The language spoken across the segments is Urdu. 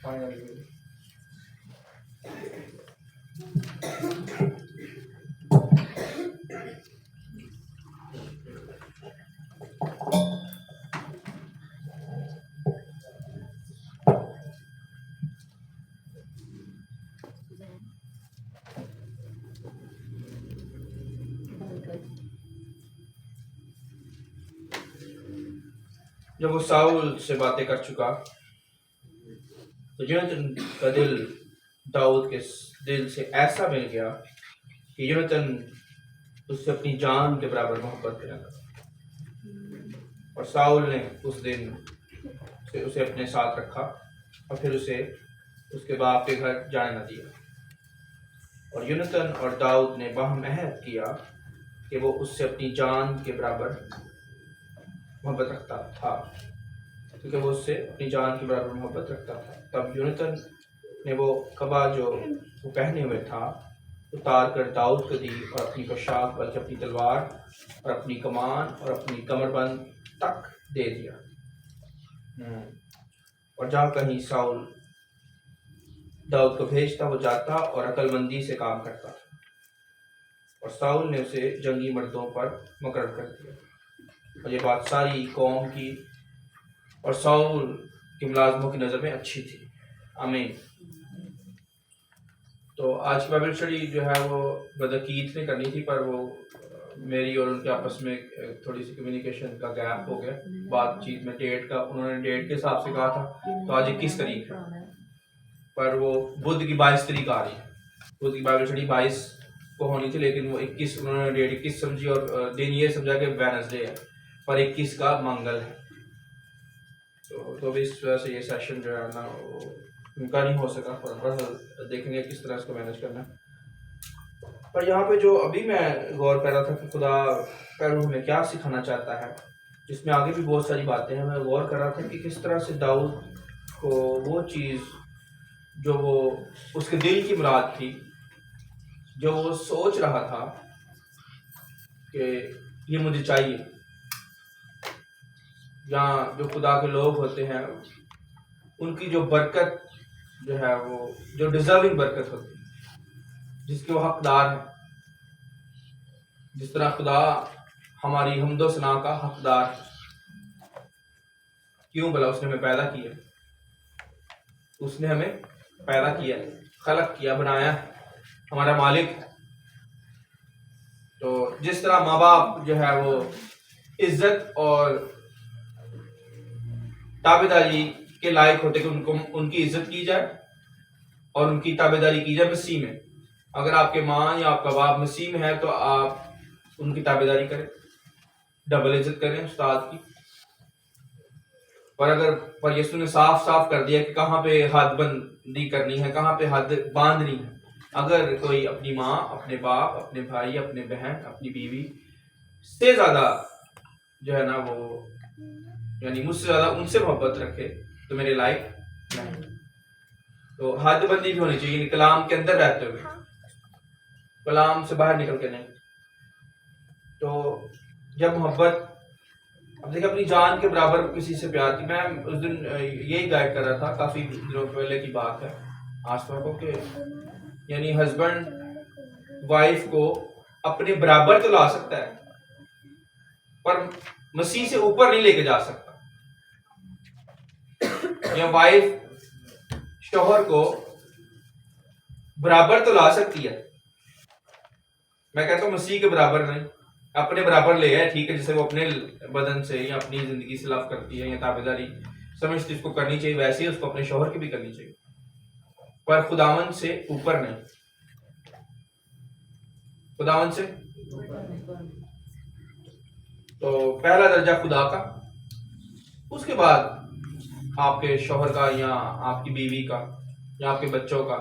جب وہ ساؤل سے باتیں کر چکا تو یونتن کا دل داؤد کے دل سے ایسا مل گیا کہ یونتن اس سے اپنی جان کے برابر محبت کرنے لگا، اور ساؤل نے اس دن سے اسے اپنے ساتھ رکھا اور پھر اسے اس کے باپ کے گھر جانے نہ دیا۔ اور یونتن اور داؤد نے باہم عہد کیا کہ وہ اس سے اپنی جان کے برابر محبت رکھتا تھا، کیونکہ وہ اس سے اپنی جان کے برابر محبت رکھتا تھا۔ تب یونتن نے وہ قبا جو وہ پہنے ہوئے تھا اتار کر داؤد کو دی، اور اپنی پوشاک بلکہ اپنی تلوار اور اپنی کمان اور اپنی کمر بند تک دے دیا۔ اور جہاں کہیں ساؤل داؤد کو بھیجتا وہ جاتا اور عقل مندی سے کام کرتا، اور ساؤل نے اسے جنگی مردوں پر مقرر کر دیا۔ اور یہ بات ساری قوم کی اور ساؤل کے ملازموں کی نظر میں اچھی تھی۔ آمین۔ تو آج کی بائبل اسٹڈی جو ہے وہ بدر کیت نے کرنی تھی، پر وہ میری اور ان کے آپس میں تھوڑی سی کمیونیکیشن کا گیپ ہو گیا بات چیت میں، ڈیٹ کا انہوں نے ڈیٹ کے حساب سے کہا تھا تو آج 21 تاریخ ہے، پر وہ بدھ کی 22 تاریخ آ رہی ہے۔ بدھ کی بائبل اسٹڈی 22 کو ہونی تھی، لیکن وہ 21 انہوں نے ڈیٹ 21 سمجھی اور دن یہ سمجھا کہ وینسڈے ہے، پر 21 کا منگل ہے۔ تو اس وجہ سے یہ سیشن جو ہے نا وہ ان کا نہیں ہو سکا، پر دیکھیں گے کس طرح اس کو مینیج کرنا۔ پر یہاں پہ جو ابھی میں غور کر رہا تھا کہ خدا کا روح ہمیں کیا سکھانا چاہتا ہے، جس میں آگے بھی بہت ساری باتیں ہیں، میں غور کر رہا تھا کہ کس طرح سے داؤد کو وہ چیز جو وہ اس کے دل کی مراد تھی، جو وہ سوچ رہا تھا کہ یہ مجھے چاہیے، یہاں جو خدا کے لوگ ہوتے ہیں ان کی جو برکت جو ہے وہ جو ڈیزرونگ برکت ہوتی ہے، جس کے وہ حقدار ہیں، جس طرح خدا ہماری حمد و ثنا کا حقدار ہے۔ کیوں بھلا؟ اس نے ہمیں پیدا کیا، اس نے ہمیں پیدا کیا، خلق کیا، بنایا، ہمارا مالک۔ تو جس طرح ماں باپ جو ہے وہ عزت اور تابع داری کے لائق ہوتے کہ ان کی عزت کی جائے اور ان کی تابع داری کی جائے مسیح میں۔ اگر آپ کے ماں یا آپ کا باپ مسیح میں ہے تو آپ ان کی تابع داری کریں، ڈبل عزت کریں استاد کی۔ پر یسوع نے صاف صاف کر دیا کہ کہاں پہ حد بندی کرنی ہے، کہاں پہ حد باندھنی ہے۔ اگر کوئی اپنی ماں، اپنے باپ، اپنے بھائی، اپنے بہن، اپنی بیوی سے زیادہ جو ہے نا وہ یعنی مجھ سے زیادہ ان سے محبت رکھے تو میرے لائق نہیں۔ تو حد بندی بھی ہونی چاہیے، کلام کے اندر رہتے ہوئے، کلام سے باہر نکل کے نہیں۔ تو جب محبت، اب دیکھیں اپنی جان کے برابر کسی سے پیار کی، میں اس دن یہی گائیڈ کر رہا تھا، کافی دنوں پہلے کی بات ہے آسما کو، کہ یعنی ہسبینڈ وائف کو اپنے برابر تو لا سکتا ہے پر مسیح سے اوپر نہیں لے کے جا سکتا، یا وائف شوہر کو برابر تو لا سکتی ہے، میں کہتا ہوں مسیح کے برابر نہیں، اپنے برابر لے ہے، ٹھیک ہے، جسے وہ اپنے بدن سے یا اپنی زندگی سے لو کرتی ہے یا تابعداری سمجھتی اس کو کرنی چاہیے، ویسے ہی اس کو اپنے شوہر کی بھی کرنی چاہیے، پر خداوند سے اوپر نہیں، خداوند سے۔ تو پہلا درجہ خدا کا، اس کے بعد آپ کے شوہر کا یا آپ کی بیوی کا یا آپ کے بچوں کا،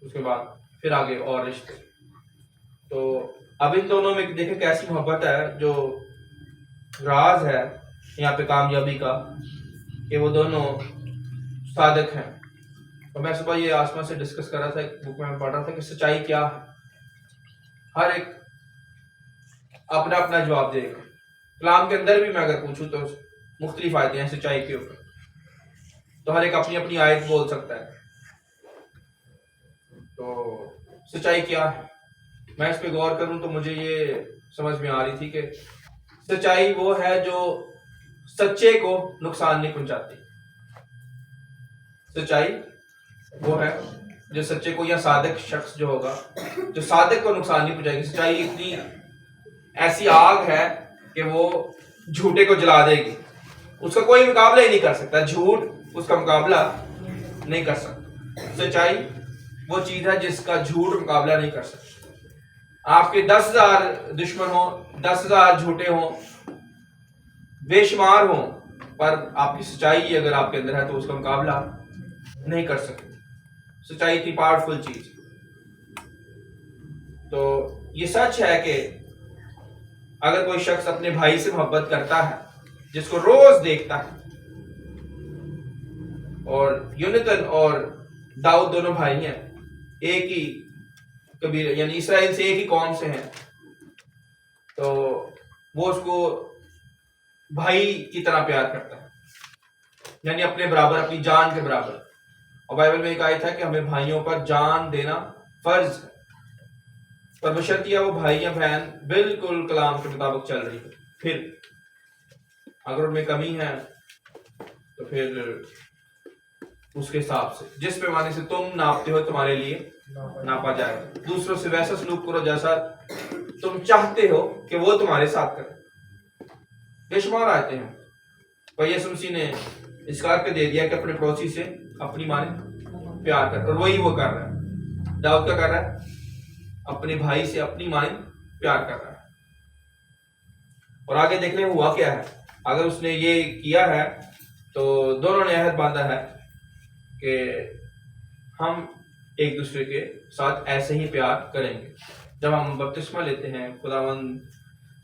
اس کے بعد پھر آگے اور رشتے۔ تو اب ان دونوں میں دیکھیں کیسی محبت ہے، جو راز ہے یہاں پہ کامیابی کا کہ وہ دونوں صادق ہیں۔ اور میں صبح یہ آسما سے ڈسکس کر رہا تھا، ایک بک میں پڑھ رہا تھا کہ سچائی کیا ہے، ہر ایک اپنا اپنا جواب دے گا۔ کلام کے اندر بھی میں اگر پوچھوں تو مختلف آیتیں ہیں سچائی کے اوپر، تو ہر ایک اپنی اپنی آیت بول سکتا ہے، تو سچائی کیا ہے؟ میں اس پہ غور کروں تو مجھے یہ سمجھ میں آ رہی تھی کہ سچائی وہ ہے جو سچے کو نقصان نہیں پہنچاتی. سچائی وہ ہے جو سچے کو یا صادق شخص جو ہوگا جو صادق کو نقصان نہیں پہنچائے گی. سچائی اتنی ایسی آگ ہے کہ وہ جھوٹے کو جلا دے گی. اس کا کوئی مقابلہ ہی نہیں کر سکتا. جھوٹ اس کا مقابلہ نہیں کر سکتا. سچائی وہ چیز ہے جس کا جھوٹ مقابلہ نہیں کر سکتا. آپ کے 10,000 دشمن ہوں, 10,000 جھوٹے ہوں, بے شمار ہوں, پر آپ کی سچائی اگر آپ کے اندر ہے تو اس کا مقابلہ نہیں کر سکتے. سچائی اتنی پاورفل چیز. تو یہ سچ ہے کہ اگر کوئی شخص اپنے بھائی سے محبت کرتا ہے, جس کو روز دیکھتا ہے, اور یونتن اور داؤد دونوں بھائی ہیں, ایک ہی قبیلے یعنی اسرائیل سے ایک ہی قوم سے ہیں, تو وہ اس کو بھائی کی طرح پیار کرتا ہے, یعنی اپنے برابر, اپنی جان کے برابر. اور بائبل میں ایک آیت ہے کہ ہمیں بھائیوں پر جان دینا فرض ہے, پر بشرطیہ وہ بھائی یا بہن بالکل کلام کے مطابق چل رہی ہے. پھر اگر ان میں کمی ہے تو پھر اس کے حساب سے جس پیمانے سے تم ناپتے ہو تمہارے لیے ناپا جائے گا. دوسروں سے ویسا سلوک کرو جیسا تم چاہتے ہو کہ وہ تمہارے ساتھ کرے. بے شمار آتے ہیں, پر یسوع مسیح نے اس کار کے دے دیا کہ اپنے پڑوسی سے اپنی مانند پیار کر, اور وہی وہ کر رہا ہے. داؤد کیا کر رہا ہے؟ اپنے بھائی سے اپنی مانند پیار کر رہا ہے. اور آگے دیکھنے میں ہوا کیا ہے. اگر اس نے یہ کیا ہے تو دونوں نے عہد باندھا ہے کہ ہم ایک دوسرے کے ساتھ ایسے ہی پیار کریں گے. جب ہم بپتسمہ لیتے ہیں, خداوند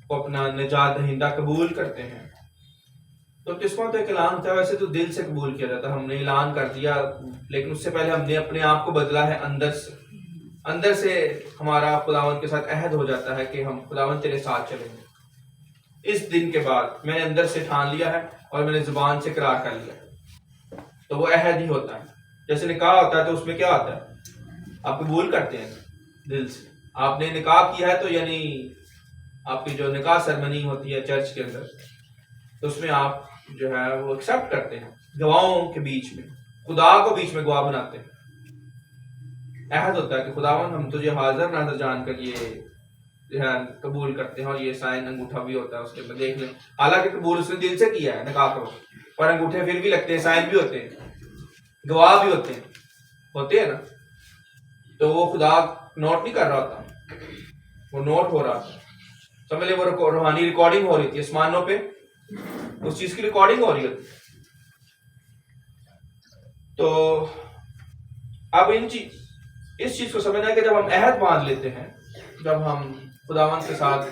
کو اپنا نجات دہندہ قبول کرتے ہیں, تو بپتسمہ تو ایک اعلان ہوتا ہے. ویسے تو دل سے قبول کیا جاتا ہے, ہم نے اعلان کر دیا, لیکن اس سے پہلے ہم نے اپنے آپ کو بدلا ہے اندر سے. اندر سے ہمارا خداوند کے ساتھ عہد ہو جاتا ہے کہ ہم خداوند تیرے ساتھ چلیں گے. اس دن کے بعد میں نے اندر سے ٹھان لیا ہے اور میں نے زبان سے اقرار کر لیا ہے, تو وہ عہد ہی ہوتا ہے. جیسے نکاح ہوتا ہے تو اس میں کیا ہوتا ہے؟ آپ قبول کرتے ہیں دل سے. آپ نے نکاح کیا ہے تو یعنی آپ کی جو نکاح سرمنی ہوتی ہے چرچ کے اندر, تو اس میں آپ جو ہے وہ ایکسپٹ کرتے ہیں گواہوں کے بیچ میں, خدا کو بیچ میں گواہ بناتے ہیں. عہد ہوتا ہے کہ خداوند ہم تجھے حاضر ناظر جان کر یہ جو ہے قبول کرتے ہیں, اور یہ سائن انگوٹھا بھی ہوتا ہے اس کے اندر. دیکھ لیں, حالانکہ قبول اس نے دل سے کیا ہے نکاح کو, پر انگوٹھے پھر بھی لگتے ہیں, سائن بھی ہوتے ہیں, گواہ بھی ہوتے ہیں نا. تو وہ خدا نوٹ نہیں کر رہا ہوتا, وہ نوٹ ہو رہا تھا. سمجھ لیں وہ روحانی ریکارڈنگ ہو رہی تھی آسمانوں پہ, اس چیز کی ریکارڈنگ ہو رہی ہوتی. تو اب اس چیز کو سمجھنا ہے کہ جب ہم عہد باندھ لیتے ہیں, جب ہم خداوند کے ساتھ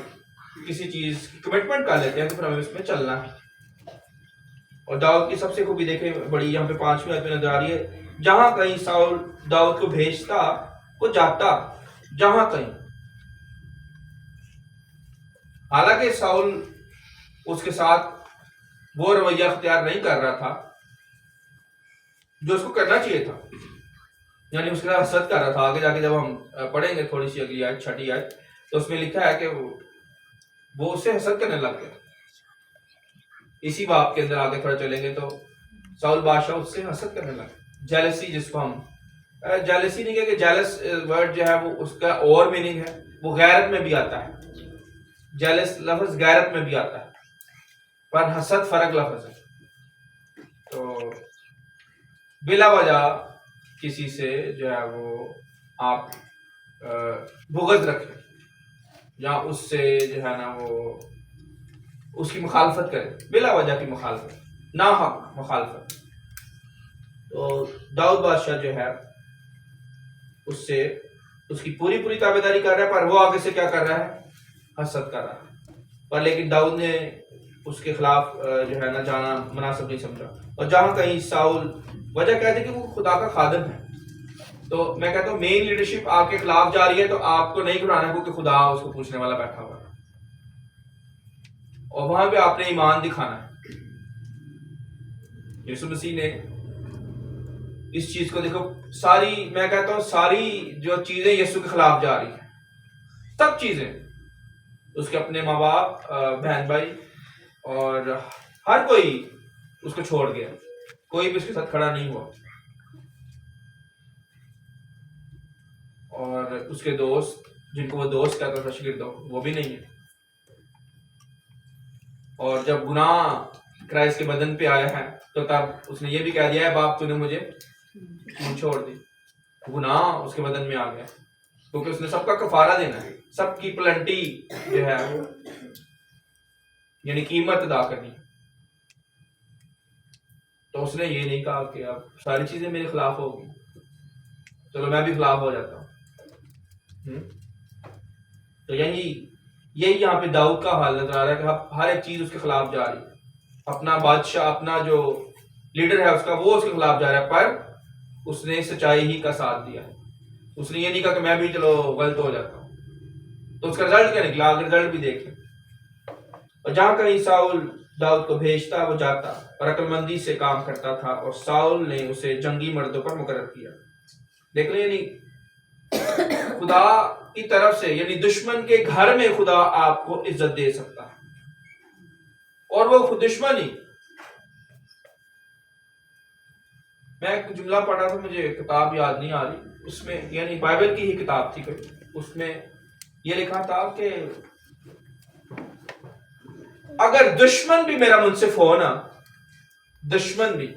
کسی چیز کی کمٹمنٹ کر لیتے ہیں, تو پھر ہمیں اس میں چلنا ہے. اور داؤد کی سب سے خوبی دیکھیں بڑی, یہاں پہ 5ویں آیت میں نظر آ رہی ہے, جہاں کہیں ساؤل داؤد کو بھیجتا وہ جاتا, جہاں کہیں. حالانکہ ساؤل اس کے ساتھ وہ رویہ اختیار نہیں کر رہا تھا جو اس کو کرنا چاہیے تھا, یعنی اس کے ساتھ حسد کر رہا تھا. آگے جا کے جب ہم پڑھیں گے تھوڑی سی اگلی آیت 6 آیت, تو اس میں لکھا ہے کہ وہ اس سے حسد کرنے لگ گیا. اسی باب کے اندر آگے تھوڑا چلیں گے تو ساؤل بادشاہ اس سے حسد کرنے لگا. جیلسی, جس کو ہم جیلسی نہیں کہ جیلس ورڈ جو ہے وہ اس کا اور میننگ ہے, وہ غیرت میں بھی آتا ہے. جیلس لفظ غیرت میں بھی آتا ہے, پر حسد فرق لفظ ہے. تو بلا وجہ کسی سے جو ہے وہ آپ بغض رکھیں, یا اس سے جو ہے نا وہ اس کی مخالفت کرے, بلا وجہ کی مخالفت, ناحق مخالفت. تو داؤد بادشاہ جو ہے اس سے اس کی پوری تابعداری کر رہا ہے, پر وہ آگے سے کیا کر رہا ہے؟ حسد کر رہا ہے. پر لیکن داؤد نے اس کے خلاف جو ہے نا جانا مناسب نہیں سمجھا. اور جہاں کہیں ساؤل, وجہ کہتے ہیں کہ وہ خدا کا خادم ہے. تو میں کہتا ہوں مین لیڈرشپ آپ کے خلاف جا رہی ہے تو آپ کو نہیں گھبرانا, کیونکہ خدا اس کو پوچھنے والا بیٹھا ہوا ہے, اور وہاں پہ آپ نے ایمان دکھانا ہے. یسوع مسیح نے اس چیز کو دیکھو، ساری میں کہتا ہوں ساری جو چیزیں یسوع کے خلاف جا رہی ہیں، سب چیزیں، اس کے اپنے ماں باپ، بہن بھائی، اور ہر کوئی اس کو چھوڑ گیا، کوئی بھی اس کے ساتھ کھڑا نہیں ہوا، اور اس کے دوست جن کو وہ دوست کہتا تھا شاگردوں، وہ بھی نہیں ہے۔ اور جب گناہ کرائسٹ کے بدن پہ آیا ہے تو تب اس نے یہ بھی کہہ دیا ہے، باپ تو نے مجھے کیوں چھوڑ دی؟ گناہ اس کے بدن میں آ گیا، کیونکہ اس نے سب کا کفارہ دینا ہے، سب کی پلنٹی جو ہے وہ یعنی قیمت ادا کرنی۔ تو اس نے یہ نہیں کہا کہ اب ساری چیزیں میرے خلاف ہوگی، چلو میں بھی خلاف ہو جاتا ہوں۔ تو یہی یہاں پہ داؤد کا حال نظر آ رہا ہے کہ ہر ایک چیز اس کے خلاف جا رہی ہے، اپنا بادشاہ، اپنا جو لیڈر ہے اس کا، وہ اس کے خلاف جا رہا ہے، پر اس نے سچائی ہی کا ساتھ دیا۔ اس نے یہ نہیں کہا کہ میں بھی چلو غلط ہو جاتا ہوں۔ تو اس کا رزلٹ کیا نکلا؟ آگے رزلٹ بھی دیکھیں۔ اور جہاں کہیں ساؤل داؤد کو بھیجتا وہ جاتا اور عقل مندی سے کام کرتا تھا، اور ساؤل نے اسے جنگی مردوں پر مقرر کیا۔ دیکھ لیں، یعنی خدا کی طرف سے، یعنی دشمن کے گھر میں خدا آپ کو عزت دے سکتا ہے، اور وہ خود دشمن ہی۔ میں ایک جملہ پڑھا تھا، مجھے کتاب یاد نہیں آ رہی، اس میں یعنی بائبل کی ہی کتاب تھی کوئی، اس میں یہ لکھا تھا کہ اگر دشمن بھی میرا منصف ہو نا، دشمن بھی،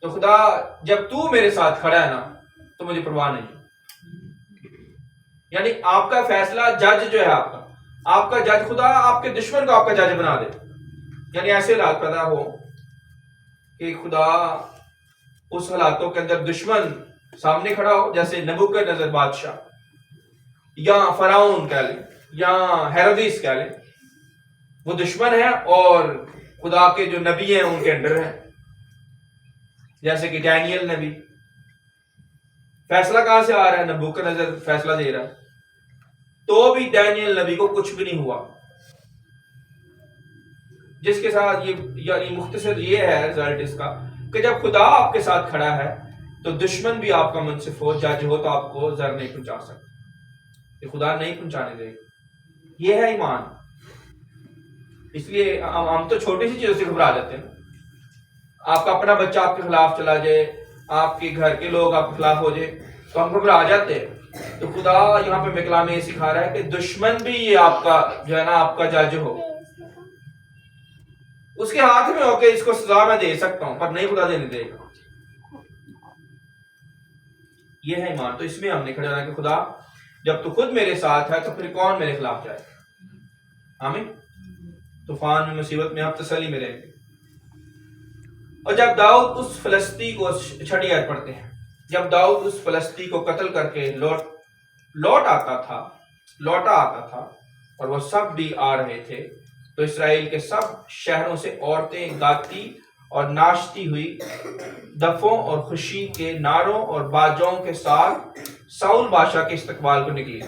تو خدا جب تو میرے ساتھ کھڑا ہے نا تو مجھے پرواہ نہیں۔ یعنی آپ کا فیصلہ، جج جو ہے آپ کا جج، خدا آپ کے دشمن کو آپ کا جج بنا دے۔ یعنی ایسے حالات پیدا ہو کہ خدا اس حالاتوں کے اندر دشمن سامنے کھڑا ہو، جیسے نبوکدنضر بادشاہ یا فرعون کہہ لیں یا ہیرودیس کہہ لیں، وہ دشمن ہے اور خدا کے جو نبی ہیں ان کے انڈر ہیں، جیسے کہ ڈینیل نبی۔ فیصلہ کہاں سے آ رہا ہے؟ نبوکدنضر فیصلہ دے رہا ہے، تو بھی ڈینیل نبی کو کچھ بھی نہیں ہوا، جس کے ساتھ یہ یعنی مختصر یہ ہے رزلٹ اس کا کہ جب خدا آپ کے ساتھ کھڑا ہے تو دشمن بھی آپ کا منصف ہو، جج ہو، تو آپ کو زر نہیں پہنچا سکتا، کہ خدا نہیں پہنچانے دے گا۔ یہ ہے ایمان۔ اس لیے ہم تو چھوٹی سی چیزوں سے گھبرا جاتے ہیں۔ آپ کا اپنا بچہ آپ کے خلاف چلا جائے، آپ کے گھر کے لوگ آپ کے خلاف ہو جائے تو ہم گھبرا جاتے ہیں۔ تو خدا یہاں پہ کلام میں یہ سکھا رہا ہے کہ دشمن بھی یہ آپ کا جو ہے نا آپ کا جج ہو، اس کے ہاتھ میں ہو کہ اس کو سزا میں دے سکتا ہوں، پر نہیں خدا دینے دے گا۔ یہ ہے ایمان۔ تو اس میں ہم نے کھڑا رہا کہ خدا جب تو خود میرے ساتھ ہے تو پھر کون میرے خلاف جائے گا؟ آمین۔ طوفان میں، مصیبت میں آپ تسلی میں رہیں گے۔ اور جب داؤد اس فلسطی کو، چھٹی آیت پڑھتے ہیں، جب داؤد اس فلسطی کو قتل کر کے لوٹا آتا تھا اور وہ سب بھی آ رہے تھے، تو اسرائیل کے سب شہروں سے عورتیں گاتی اور ناچتی ہوئی دفوں اور خوشی کے نعروں اور باجوں کے ساتھ ساؤل بادشاہ کے استقبال کو نکلی،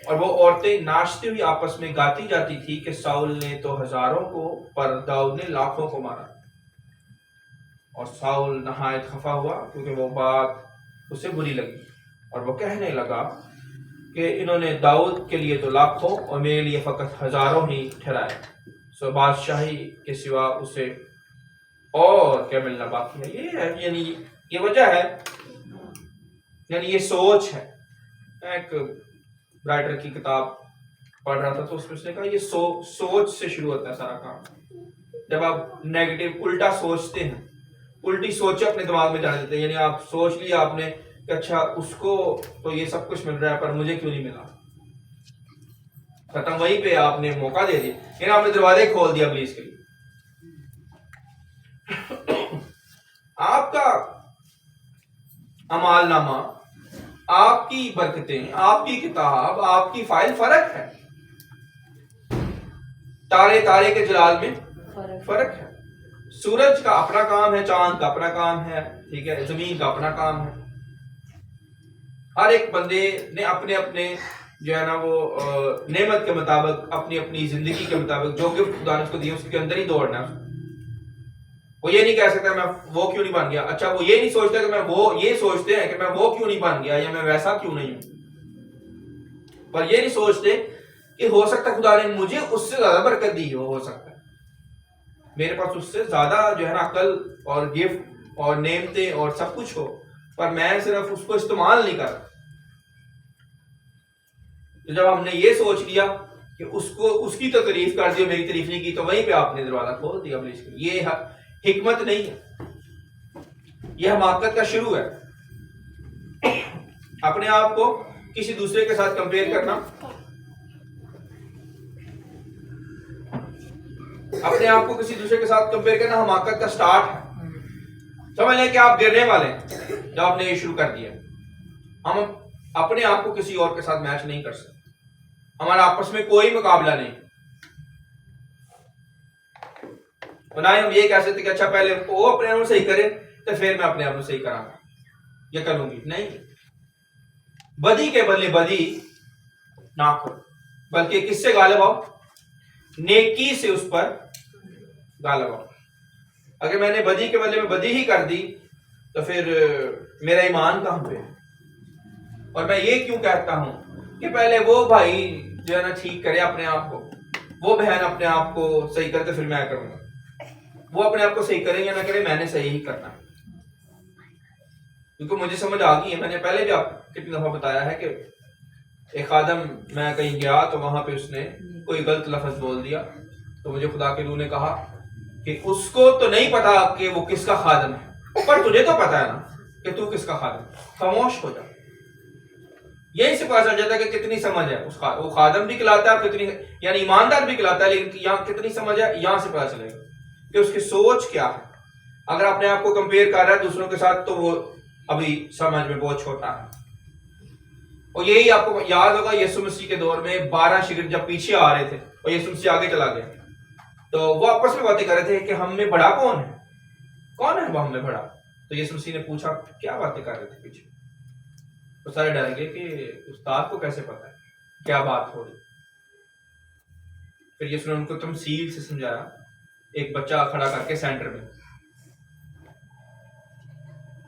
اور وہ عورتیں ناچتی ہوئی آپس میں گاتی جاتی تھی کہ ساؤل نے تو ہزاروں کو پر داؤد نے لاکھوں کو مارا۔ اور ساؤل نہایت خفا ہوا کیونکہ وہ بات اسے بری لگی، اور وہ کہنے لگا کہ انہوں نے داؤد کے لیے تو لاکھوں اور میرے لیے فقط ہزاروں ہی ٹھہرائے، سو بادشاہی کے سوا اسے اور کیا ملنا باقی ہے۔ یہ ہے، یعنی یہ وجہ ہے، یعنی یہ سوچ ہے۔ ایک رائٹر کی کتاب پڑھ رہا تھا تو اس میں اس نے کہا یہ سوچ سے شروع ہوتا ہے سارا کام۔ جب آپ نیگیٹو الٹا سوچتے ہیں، الٹی سوچیں اپنے دماغ میں جانے دیتے ہیں، یعنی آپ سوچ لیا آپ نے کہ اچھا اس کو تو یہ سب کچھ مل رہا ہے پر مجھے کیوں نہیں ملا، ختم وہیں پہ آپ نے موقع دے دیا، یعنی آپ نے دروازے کھول دیا ابلیس کے لیے۔ آپ کا اعمال نامہ، آپ کی برکتیں، آپ کی کتاب، آپ کی فائل فرق ہے۔ تارے کے جلال میں فرق ہے۔ سورج کا اپنا کام ہے، چاند کا اپنا کام ہے، ٹھیک ہے، زمین کا اپنا کام ہے۔ ہر ایک بندے نے اپنے اپنے جو ہے نا وہ نعمت کے مطابق، اپنی اپنی زندگی کے مطابق جو گفٹ خدا نے اس کو دی اس کے اندر ہی دوڑنا ہے۔ وہ یہ نہیں کہہ سکتا میں وہ کیوں نہیں بن گیا. اچھا وہ یہ نہیں سوچتا کہ میں وہ, یہ سوچتے ہیں کہ میں وہ کیوں نہیں بن گیا یا میں ویسا کیوں نہیں ہوں, پر یہ نہیں سوچتے کہ ہو سکتا ہے خدا نے مجھے اس سے زیادہ برکت دی ہو سکتا ہے میرے پاس اس سے زیادہ جو ہے نا عقل اور گفٹ اور نعمتیں اور سب کچھ ہو, پر میں صرف اس کو استعمال نہیں کر رہا. تو جب ہم نے یہ سوچ لیا کہ اس کی تو تعریف کر دی, میری تعریف نہیں کی, تو وہیں پہ آپ نے دروازہ کھول دیا ابلیس کے. یہ حکمت نہیں ہے, یہ حماقت کا شروع ہے. اپنے آپ کو کسی دوسرے کے ساتھ کمپیئر کرنا, اپنے آپ کو کسی دوسرے کے ساتھ کمپیئر کرنا حماقت کا سٹارٹ ہے. سمجھ لیں کہ آپ گرنے والے ہیں جب آپ نے یہ شروع کر دیا. ہم اپنے آپ کو کسی اور کے ساتھ میچ نہیں کر سکتے, ہمارا آپس میں کوئی مقابلہ نہیں. نہ ہم یہ کہہ سکتے کہ اچھا پہلے وہ اپنے آپ کو صحیح کرے تو پھر میں اپنے آپ کو صحیح کراں گا یا کروں گی. نہیں, بدی کے بدلے بدی نہ کرو, بلکہ کس سے غالب آؤ؟ نیکی سے اس پر غالب آؤ. اگر میں نے بدی کے بدلے میں بدی ہی کر دی تو پھر میرا ایمان کہاں پہ ہے؟ اور میں یہ کیوں کہتا ہوں کہ پہلے وہ بھائی جو ہے نا ٹھیک کرے اپنے آپ کو, وہ بہن اپنے آپ کو صحیح کرے تو پھر میں کروں گا. وہ اپنے آپ کو صحیح کرے یا نہ کرے, میں نے صحیح ہی کرنا, کیونکہ مجھے سمجھ آ گئی ہے. میں نے پہلے بھی آپ کتنی دفعہ بتایا ہے کہ ایک خادم, میں کہیں گیا تو وہاں پہ اس نے کوئی غلط لفظ بول دیا, تو مجھے خدا کے روح نے کہا کہ اس کو تو نہیں پتا کہ وہ کس کا خادم ہے, پر تجھے تو پتا ہے نا کہ تو کس کا خادم ہے, خاموش ہو جا. یہی سے پتا چل جاتا ہے کہ کتنی سمجھ ہے اس کا. وہ خادم بھی کہلاتا ہے, کتنی یعنی ایماندار بھی کہلاتا ہے, لیکن یہاں کتنی سمجھ ہے یہاں سے پتا چلے گا کہ اس کی سوچ کیا ہے. اگر اپنے آپ کو کمپیئر کر رہا ہے دوسروں کے ساتھ تو وہ ابھی سمجھ میں بہت چھوٹا ہے. اور یہی آپ کو یاد ہوگا یسوع مسیح کے دور میں 12 شاگرد جب پیچھے آ رہے تھے اور یسوع مسیح آگے چلا گیا, تو وہ آپس میں باتیں کر رہے تھے کہ ہم میں بڑا کون ہے, کون ہے وہ ہم میں بڑا. تو یسوع مسیح نے پوچھا کیا باتیں کر رہے تھے پیچھے, تو سارے ڈر گئے کہ استاد کو کیسے پتا ہے کیا بات ہو رہی. پھر یسوع نے ان کو تمثیل سے سمجھایا, ایک بچہ کھڑا کر کے سینٹر میں,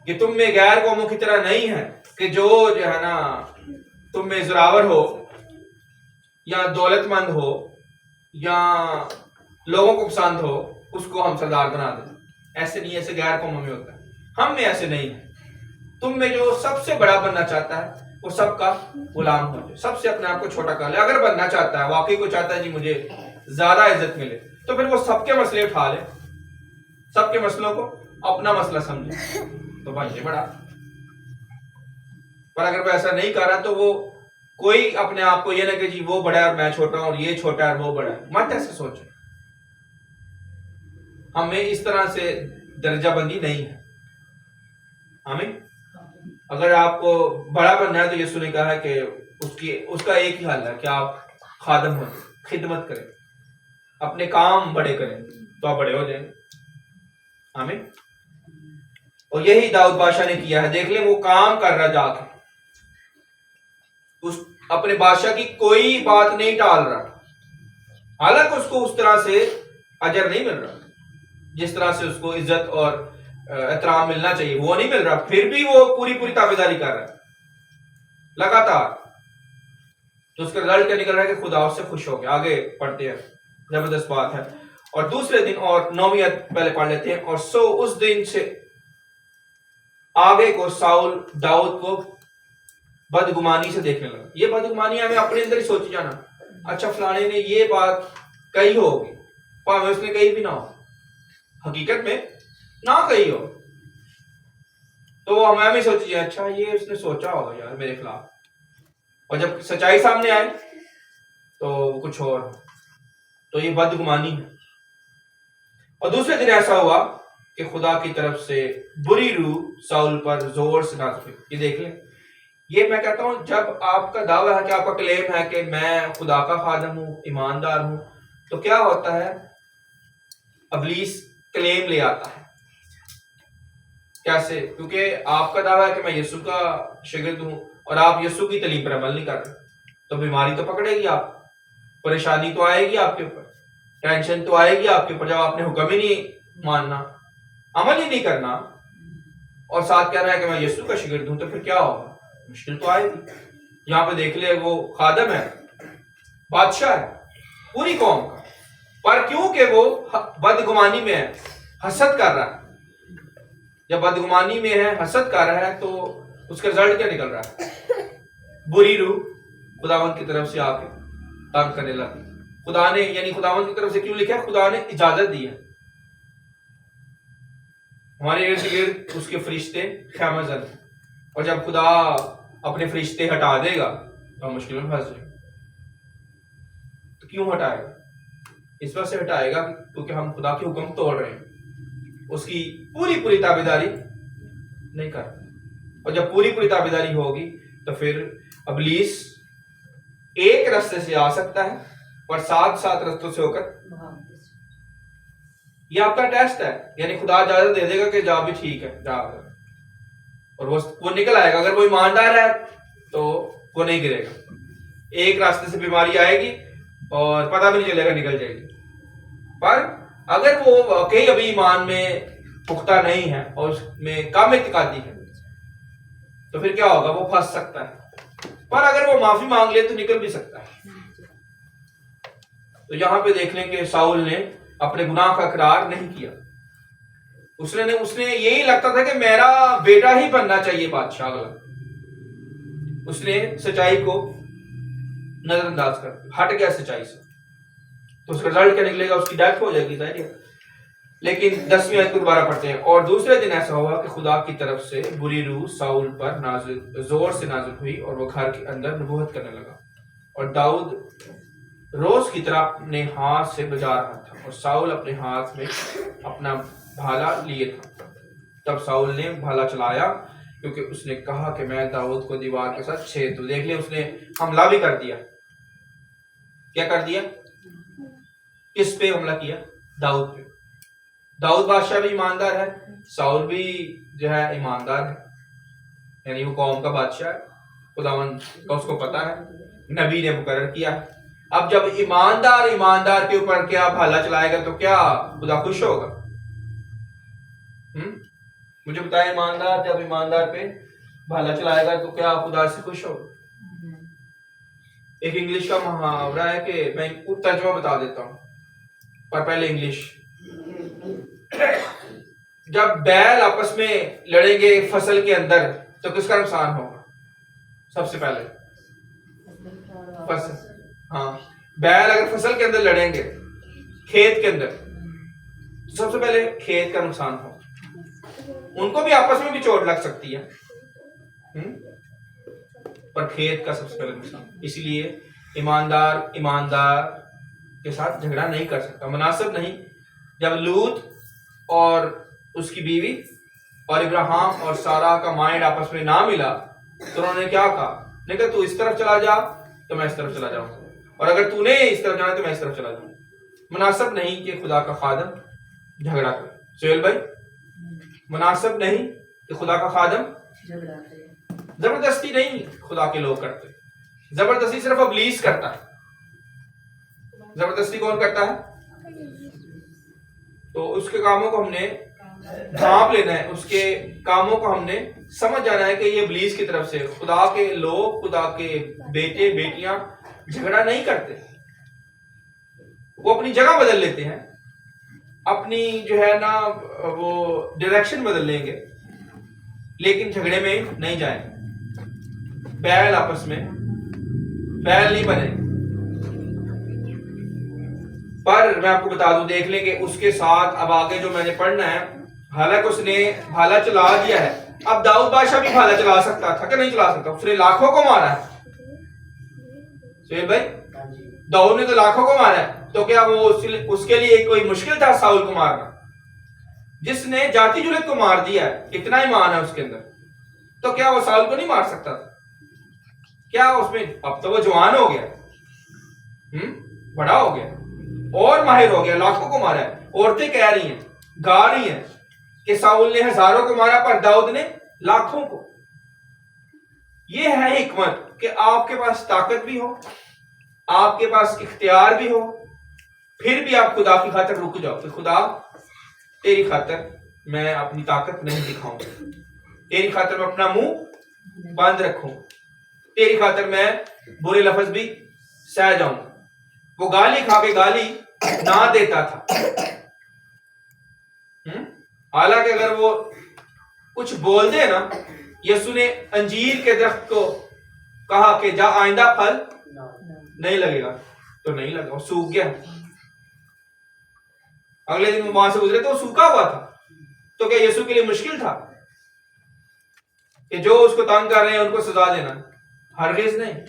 کہ تم میں غیر قوموں کی طرح نہیں ہے کہ جو ہے نا تم میں زراور ہو یا دولت مند ہو یا لوگوں کو پسند ہو اس کو ہم سردار بنا دیں. ایسے نہیں, ایسے غیر قوموں میں ہوتا ہے, ہم میں ایسے نہیں ہے. تم میں جو سب سے بڑا بننا چاہتا ہے وہ سب کا غلام ہو جائے, سب سے اپنے آپ کو چھوٹا کر لے. اگر بننا چاہتا ہے, واقعی کو چاہتا ہے جی مجھے زیادہ عزت ملے, تو پھر وہ سب کے مسئلے اٹھا لے, سب کے مسئلوں کو اپنا مسئلہ سمجھے, تو بھائی بڑا. پر اگر وہ ایسا نہیں کر رہا تو وہ کوئی اپنے آپ کو یہ نہ کہ جی وہ بڑا ہے اور میں چھوٹا ہوں, اور یہ چھوٹا ہے اور وہ بڑا ہے, مت ایسے سوچے. ہمیں اس طرح سے درجہ بندی نہیں ہے. ہمیں اگر آپ کو بڑا بننا ہے تو یسوع نے کہا ہے کہ اس کا ایک ہی حل ہے کہ آپ خادم ہو, خدمت کریں, اپنے کام بڑے کریں تو آپ بڑے ہو جائیں. آمین. اور یہی داؤد بادشاہ نے کیا ہے. دیکھ لیں وہ کام کر رہا جا کے, اپنے بادشاہ کی کوئی بات نہیں ٹال رہا, حالانکہ اس کو اس طرح سے اجر نہیں مل رہا جس طرح سے اس کو عزت اور احترام ملنا چاہیے, وہ نہیں مل رہا, پھر بھی وہ پوری تابعداری کر رہا ہے لگاتار. تو اس کا رزلٹ کیا نکل رہا ہے کہ خدا اس سے خوش ہو گیا. آگے پڑھتے ہیں, زبردست بات ہے. اور دوسرے دن, اور 9ویں آیت پہلے پڑھ لیتے ہیں. اور سو اس دن سے آگے کو ساؤل داؤد کو بدگمانی سے دیکھنے لگا. یہ بدگمانی ہمیں اپنے اندر ہی سوچی جانا, اچھا فلانے نے یہ بات کہی ہوگی, اور اس نے کہی بھی نہ ہو, حقیقت میں نہ کہی ہو, تو وہ ہمیں بھی سوچی جائے اچھا یہ اس نے سوچا ہوگا یار میرے خلاف, اور جب سچائی سامنے آئے تو کچھ اور. تو یہ بدگمانی ہے. اور دوسرے دن ایسا ہوا کہ خدا کی طرف سے بری روح ساؤل پر زور سے نازل ہوئی. یہ دیکھ لیں, یہ میں کہتا ہوں جب آپ کا دعویٰ ہے کہ آپ کا کلیم ہے کہ میں خدا کا خادم ہوں, ایماندار ہوں, تو کیا ہوتا ہے, ابلیس کلیم لے آتا ہے. کیسے؟ کیونکہ آپ کا دعویٰ ہے کہ میں یسوع کا شاگرد ہوں اور آپ یسوع کی تعلیم پر عمل نہیں کر رہے, تو بیماری تو پکڑے گی آپ, پریشانی تو آئے گی آپ کے اوپر, ٹینشن تو آئے گی آپ کے اوپر جب آپ نے حکم ہی نہیں ماننا. عمل ہی نہیں کرنا اور ساتھ کہہ رہا ہے کہ میں یسوع کا شاگرد ہوں، تو پھر کیا ہوگا؟ مشکل تو آئے گی۔ یہاں پہ دیکھ لے وہ خادم ہے، بادشاہ ہے پوری قوم کا، پر کیونکہ وہ بدگمانی میں ہے، حسد کر رہا ہے، جب بدگمانی میں ہے، حسد کر رہا ہے، تو اس کا رزلٹ کیا نکل رہا ہے؟ بری روح خداوند کی طرف سے آ کے تنگ کرنے لگی۔ خدا نے، یعنی خداوند کی طرف سے کیوں لکھا ہے؟ خدا نے اجازت دی ہے۔ ہمارے ارد گرد اس کے فرشتے خیمہ زن، اور جب خدا اپنے فرشتے ہٹا دے گا تو ہم مشکل میں پھنس جائیں گے۔ تو کیوں ہٹائے گا؟ اس وجہ سے ہٹائے گا کیونکہ ہم خدا کے حکم توڑ رہے ہیں، اس کی پوری تابعداری نہیں کر رہے۔ اور جب پوری تابعداری ہوگی تو پھر ابلیس ایک راستے سے آ سکتا ہے اور سات رستوں سے ہو کر، یہ آپ کا ٹیسٹ ہے، یعنی خدا اجازت دے دے گا کہ جا بھی ٹھیک ہے، جا کر، اور وہ نکل آئے گا۔ اگر وہ ایماندار ہے تو وہ نہیں گرے گا۔ ایک راستے سے بیماری آئے گی اور پتہ بھی نہیں چلے گا، نکل جائے گی۔ پر اگر وہ واقعی ابھی ایمان میں پختہ نہیں ہے اور اس میں کم اعتقادی ہے تو پھر کیا ہوگا؟ وہ پھنس سکتا ہے، پر اگر وہ معافی مانگ لے تو نکل بھی سکتا ہے۔ تو یہاں پہ دیکھ لیں کہ ساؤل نے اپنے گناہ کا اقرار نہیں کیا۔ اس نے یہی لگتا تھا کہ میرا بیٹا ہی بننا چاہیے بادشاہ والا۔ اس نے سچائی کو نظر انداز کر ہٹ گیا سچائی سے، تو اس کا رزلٹ کیا نکلے گا؟ اس کی ڈیتھ ہو جائے گی، ظاہر ہے۔ لیکن 10ویں آیت کو دوبارہ پڑھتے ہیں۔ اور دوسرے دن ایسا ہوا کہ خدا کی طرف سے بری روح ساؤل پر زور سے نازل ہوئی اور وہ گھر کے اندر نبوت کرنے لگا، اور داؤد روز کی طرح اپنے ہاتھ سے بجا رہا تھا، اور ساؤل اپنے ہاتھ میں اپنا بھالا لیے تھا۔ تب ساؤل نے بھالا چلایا کیونکہ اس نے کہا کہ میں داؤد کو دیوار کے ساتھ چھید دوں۔ دیکھ لیں، اس نے حملہ بھی کر دیا۔ کیا کر دیا؟ کس پہ حملہ کیا؟ داؤد پہ۔ داؤد بادشاہ بھی ایماندار ہے، ساؤل بھی جو ہے ایماندار ہے، یعنی وہ قوم کا بادشاہ ہے، خداوند کا اس کو پتا ہے، نبی نے مقرر کیا ہے۔ اب جب ایماندار کے اوپر کیا بھالا چلائے گا تو کیا خدا خوش ہوگا؟ مجھے بتائیں، ایماندار جب ایماندار پہ بھالا چلائے گا تو کیا خدا سے خوش ہوگا؟ ایک انگلش کا محاورہ ہے کہ میں ترجمہ بتا دیتا ہوں، پر پہلے انگلش۔ جب بیل آپس میں لڑیں گے فصل کے اندر تو کس کا نقصان ہوگا؟ سب سے پہلے فصل۔ ہاں، بیل اگر فصل کے اندر لڑیں گے، کھیت کے اندر، تو سب سے پہلے کھیت کا نقصان ہوگا۔ ان کو بھی آپس میں بھی چوٹ لگ سکتی ہے، پر کھیت کا سب سے پہلے نقصان۔ اسی لیے ایماندار کے ساتھ جھگڑا نہیں کر سکتا، مناسب نہیں۔ جب لوط اور اس کی بیوی اور ابراہیم اور سارا کا مائنڈ آپس میں نہ ملا تو انہوں نے کیا کہا؟ نے کہا تو اس طرف چلا جا تو میں اس طرف چلا جاؤں، اور اگر تو نے اس طرف جانا تو میں اس طرف چلا جاؤں۔ مناسب نہیں کہ خدا کا خادم جھگڑا کرے۔ سہیل بھائی، مناسب نہیں کہ خدا کا خادم جھگڑا کرے۔ زبردستی نہیں خدا کے لوگ کرتے، زبردستی صرف ابلیس کرتا ہے۔ زبردستی کون کرتا ہے؟ تو اس کے کاموں کو ہم نے ڈھانپ لینا ہے، اس کے کاموں کو ہم نے سمجھ جانا ہے کہ یہ ابلیس کی طرف سے۔ خدا کے لوگ، خدا کے بیٹے بیٹیاں جھگڑا نہیں کرتے، وہ اپنی جگہ بدل لیتے ہیں، اپنی جو ہے نا وہ ڈائریکشن بدل لیں گے، لیکن جھگڑے میں نہیں جائیں۔ بیل آپس میں بیل نہیں بنے۔ پر میں آپ کو بتا دوں، دیکھ لیں کہ اس کے ساتھ اب آگے جو میں نے پڑھنا ہے، حالانکہ اس نے بھالا چلا دیا ہے۔ اب داؤد بادشاہ بھی بھالا چلا سکتا تھا کہ نہیں چلا سکتا؟ اس نے لاکھوں کو مارا ہے۔ سہیل بھائی، داؤد نے تو لاکھوں کو مارا ہے، تو کیا وہ اس کے لیے کوئی مشکل تھا ساؤل کو مارنا؟ جس نے جاتی جلد کو مار دیا ہے، اتنا ایمان ہے اس کے اندر، تو کیا وہ ساؤل کو نہیں مار سکتا تھا؟ کیا اس میں، اب تو وہ جوان ہو گیا، بڑا ہو گیا اور ماہر ہو گیا، لاکھوں کو مارا ہے۔ عورتیں کہہ رہی ہیں، گا رہی ہیں کہ ساؤل نے ہزاروں کو مارا پر داؤد نے لاکھوں کو۔ یہ ہے حکمت کہ آپ کے پاس طاقت بھی ہو، آپ کے پاس اختیار بھی ہو، پھر بھی آپ خدا کی خاطر رک جاؤ کہ خدا تیری خاطر میں اپنی طاقت نہیں دکھاؤں گا, تیری خاطر میں اپنا منہ بند رکھوں, تیری خاطر میں برے لفظ بھی سہ جاؤں. وہ گالی کھا کے گالی نہ دیتا تھا, حالانکہ اگر وہ کچھ بول دے نا, یسوع نے انجیر کے درخت کو کہا کہ جا آئندہ پھل نہیں لگے گا, تو نہیں لگا, وہ سوکھ گیا. اگلے دن وہ وہاں سے گزرے تو وہ سوکھا ہوا تھا. تو کیا یسوع کے لیے مشکل تھا کہ جو اس کو تنگ کر رہے ہیں ان کو سزا دینا؟ ہرگز نہیں.